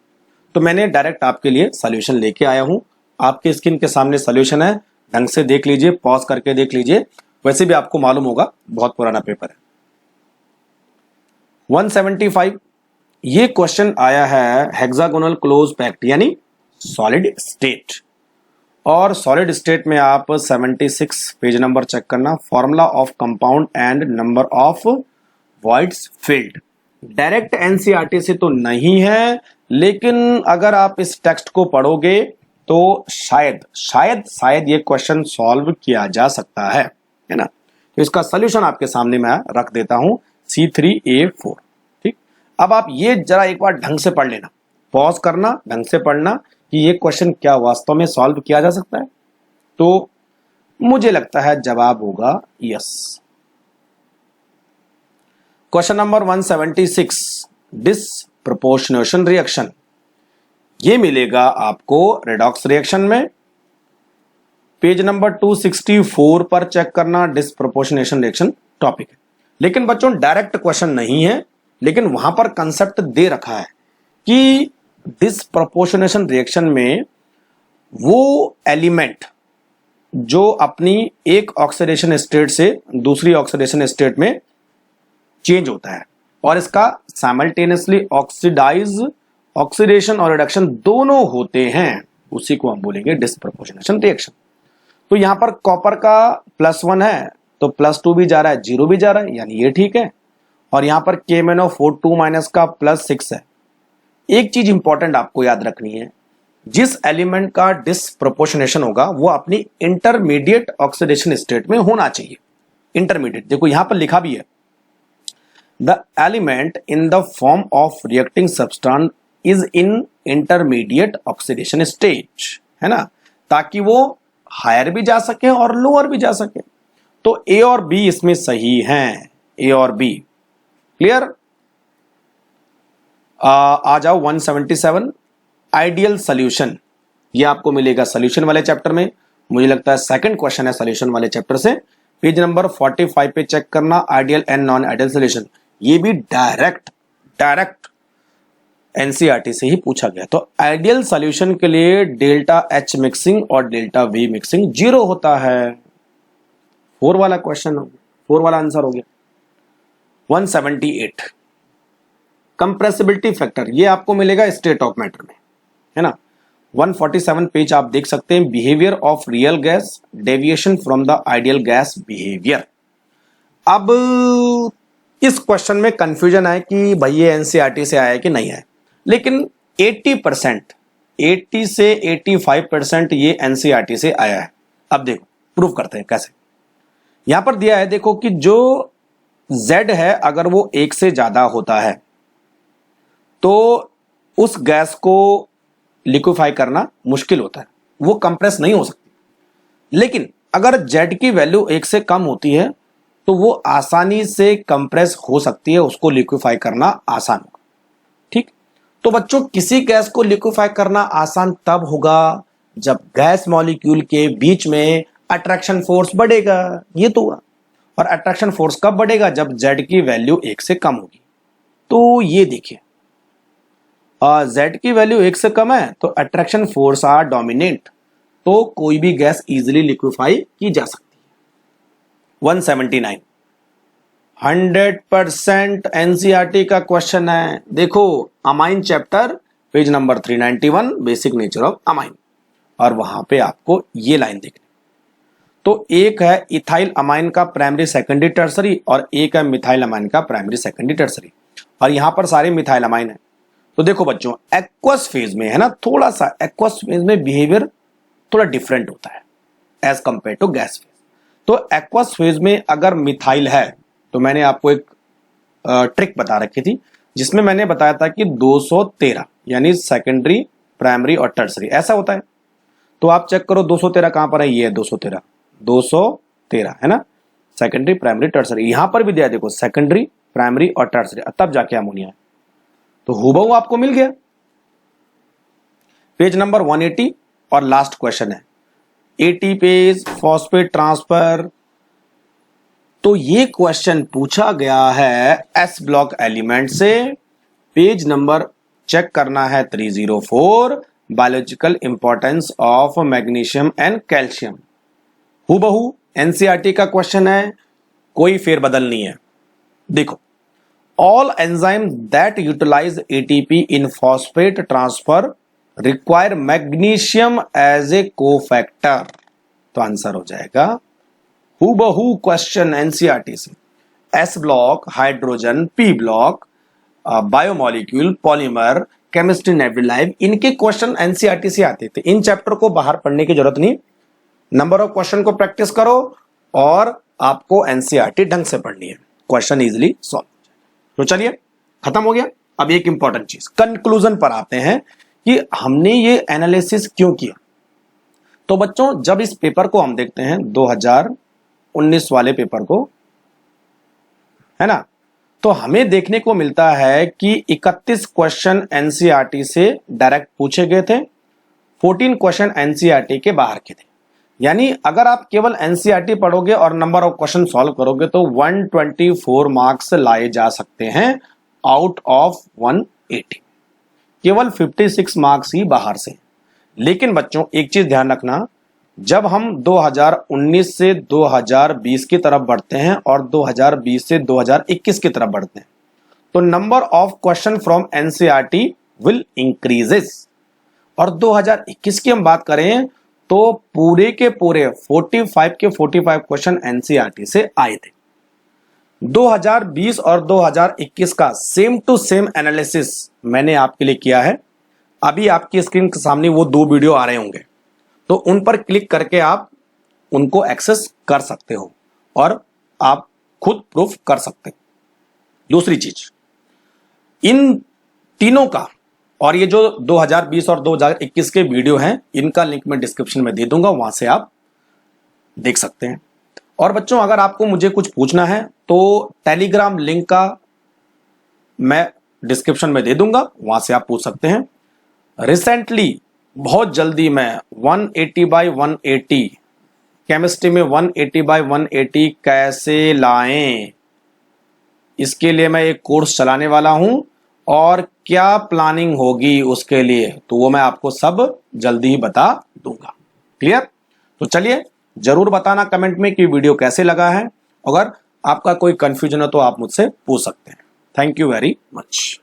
तो मैंने डायरेक्ट आपके लिए सॉल्यूशन लेके आया हूं। आपके स्क्रीन के सामने सॉल्यूशन है, ढंग से देख लीजिए, पॉज करके देख लीजिए। वैसे भी आपको मालूम होगा, बहुत पुराना पेपर है। 175 ये क्वेश्चन आया है हेक्सागोनल क्लोज पैक्ट यानी सॉलिड स्टेट। और सॉलिड स्टेट में आप 76 पेज नंबर चेक करना। Formula of compound and number of voids field. Direct NCERT से तो नहीं है, लेकिन अगर आप इस टेक्स्ट को पढ़ोगे तो शायद ये क्वेश्चन सॉल्व किया जा सकता है ना। तो इसका सॉल्यूशन आपके सामने मैं रख देता हूं। C3A4। ठीक, अब आप ये जरा एक बार ढंग से पढ़ लेना, पॉज करना, ढंग से पढ़ना कि ये क्वेश्चन क्या वास्तव में सॉल्व किया जा सकता है। तो मुझे लगता है जवाब होगा yes. Question number 176, disproportionation reaction, ये मिलेगा आपको रेडॉक्स रिएक्शन में। पेज नंबर 264 पर चेक करना, डिसप्रपोर्शनेशन रिएक्शन टॉपिक है। लेकिन बच्चों डायरेक्ट क्वेश्चन नहीं है, लेकिन वहां पर कंसेप्ट दे रखा है कि डिसप्रपोर्शनेशन रिएक्शन में वो एलिमेंट जो अपनी एक ऑक्सीडेशन स्टेट से दूसरी ऑक्सीडेशन स्टेट में चेंज होता है और इसका साइमल्टेनियसली ऑक्सीडेशन और रिडक्शन दोनों होते हैं, उसी को हम बोलेंगे डिसप्रपोर्शनेशन रिएक्शन। तो यहां पर कॉपर का +1 है तो +2 भी जा रहा है, 0 भी जा रहा है, यानी ये ठीक है। और यहां पर KMnO4 का +6 है। एक चीज इंपॉर्टेंट आपको याद रखनी है, जिस एलिमेंट का डिसप्रपोर्शनेशन होगा वो अपनी इंटरमीडिएट ऑक्सीडेशन स्टेट में होना चाहिए। इंटरमीडिएट देखो यहां पर लिखा भी है, the element in the form of reacting substance is in intermediate oxidation stage, है ना, ताकि वो हायर भी जा सके और लोअर भी जा सके। तो ए और बी इसमें सही हैं, ए और बी क्लियर। आ जाओ 177, आइडियल सॉल्यूशन, ये आपको मिलेगा सॉल्यूशन वाले चैप्टर में। मुझे लगता है सेकंड क्वेश्चन है सॉल्यूशन वाले चैप्टर से। पेज नंबर 45 पे चेक करना, ideal and non ideal solution, ये भी डायरेक्ट एनसीईआरटी से ही पूछा गया। तो आइडियल सॉल्यूशन के लिए डेल्टा H मिक्सिंग और डेल्टा V मिक्सिंग 0 होता है। 4 वाला क्वेश्चन हो गया, 4 वाला आंसर हो गया। 178, कंप्रेसिबिलिटी फैक्टर, ये आपको मिलेगा स्टेट ऑफ मैटर में, है ना। 147 पेज आप देख सकते हैं, behaviour of real gas, deviation from the ideal gas behaviour. अब इस क्वेश्चन में कंफ्यूजन है कि भाई ये एनसीईआरटी से आया है कि नहीं है, लेकिन 80%, 80 से 85% ये एनसीईआरटी से आया है। अब देखो प्रूफ करते हैं कैसे। यहां पर दिया है देखो कि जो Z है अगर वो 1 से ज्यादा होता है तो उस गैस को लिक्विफाई करना मुश्किल होता है, वो कंप्रेस नहीं हो सकती। लेकिन अगर Z की वैल्यू 1 से कम होती है तो वो आसानी से कंप्रेस हो सकती है, उसको लिक्विफाई करना आसान होगा। ठीक, तो बच्चों किसी गैस को लिक्विफाई करना आसान तब होगा जब गैस मॉलिक्यूल के बीच में अट्रैक्शन फोर्स बढ़ेगा, ये तो हुआ। और अट्रैक्शन फोर्स कब बढ़ेगा? जब Z की वैल्यू 1 से कम होगी। तो ये देखिए Z की वैल्यू 1 से कम है तो अट्रैक्शन फोर्स आर डोमिनेंट, तो कोई भी गैस इजीली लिक्विफाई की जा सकती है। 179, 100% एनसीईआरटी का क्वेश्चन है। देखो amine chapter page number 391, basic nature of amine, और वहां पे आपको ये लाइन देखनी। तो एक है इथाइल अमाइन का प्राइमरी सेकेंडरी टर्सरी और एक है मिथाइल अमाइन का प्राइमरी सेकेंडरी टर्सरी, और यहां पर सारे मिथाइल अमाइन है। तो देखो बच्चों एक्वस फेज में है ना, थोड़ा सा एक्वस फेज में बिहेवियर थोड़ा डिफरेंट होता है as compare to gas phase. तो एक्वस फेज में अगर मिथाइल है तो मैंने आपको एक ट्रिक बता रखी थी जिसमें मैंने बताया था कि 213 यानी सेकेंडरी, प्राइमरी और टर्सरी ऐसा होता है। तो आप चेक करो 213 कहां पर है, ये है 213 है ना, सेकेंडरी, प्राइमरी, टर्सरी। यहां पर भी दिया देखो सेकेंडरी, प्राइमरी और टर्सरी, तब जाके अमोनिया है। तो हूबहू आपको मिल गया। पेज नंबर 180 और लास्ट क्वेश्चन है 80 पेज, फॉस्फेट ट्रांसफर। तो ये क्वेश्चन पूछा गया है एस ब्लॉक एलिमेंट से। पेज नंबर चेक करना है 304, biological importance of magnesium and calcium. हूबहू एनसीईआरटी का क्वेश्चन है, कोई फेरबदल नहीं है। देखो all enzymes that utilize ATP in phosphate transfer require magnesium as a cofactor। तो आंसर हो जाएगा हूबहू क्वेश्चन एनसीईआरटी से, S block, hydrogen, P block, biomolecule, polymer, chemistry, नेबुलाइव, इनके क्वेश्चन एनसीईआरटी से आते थे। इन चैप्टर को बाहर पढ़ने की जरूरत नहीं, नंबर ऑफ क्वेश्चन को प्रैक्टिस करो और आपको एनसीईआरटी ढंग से पढ़नी है, क्वेश्चन इजिली सॉल्व। तो चलिए खत्म हो गया। अब एक इंपॉर्टेंट चीज कंक्लूजन पर आते हैं कि हमने ये एनालिसिस क्यों किया। तो बच्चों जब इस पेपर को हम देखते हैं 2019 वाले पेपर को, है ना, तो हमें देखने को मिलता है कि 31 क्वेश्चन एनसीईआरटी से डायरेक्ट पूछे गए थे, 14 क्वेश्चन एनसीईआरटी के बाहर के थे। यानी अगर आप केवल एनसीईआरटी पढ़ोगे और नंबर ऑफ क्वेश्चन सॉल्व करोगे तो 124 मार्क्स लाए जा सकते हैं आउट ऑफ 180, केवल 56 मार्क्स ही बाहर से। लेकिन बच्चों एक चीज ध्यान रखना, जब हम 2019 से 2020 की तरफ बढ़ते हैं और 2020 से 2021 की तरफ बढ़ते हैं तो number of question from NCERT will increases. और 2021 की हम बात करें तो पूरे के पूरे 45 के 45 क्वेश्चन एनसीईआरटी से आए थे। 2020 और 2021 का सेम टू सेम एनालिसिस मैंने आपके लिए किया है। अभी आपकी स्क्रीन के सामने वो 2 वीडियो आ रहे होंगे, तो उन पर क्लिक करके आप उनको एक्सेस कर सकते हो और आप खुद प्रूफ कर सकते हो। दूसरी चीज, इन तीनों का और ये जो 2020 और 2021 के वीडियो हैं इनका लिंक मैं डिस्क्रिप्शन में दे दूंगा, वहां से आप देख सकते हैं। और बच्चों अगर आपको मुझे कुछ पूछना है तो टेलीग्राम लिंक का मैं डिस्क्रिप्शन में दे दूंगा, वहां से आप पूछ सकते हैं। रिसेंटली बहुत जल्दी मैं 180/180 केमिस्ट्री में 180/180 कैसे लाएं, इसके लिए मैं एक कोर्स चलाने वाला हूं और क्या प्लानिंग होगी उसके लिए तो वो मैं आपको सब जल्दी ही बता दूंगा। क्लियर? तो चलिए जरूर बताना कमेंट में कि वीडियो कैसे लगा है। अगर आपका कोई कंफ्यूजन हो तो आप मुझसे पूछ सकते हैं। Thank you very much.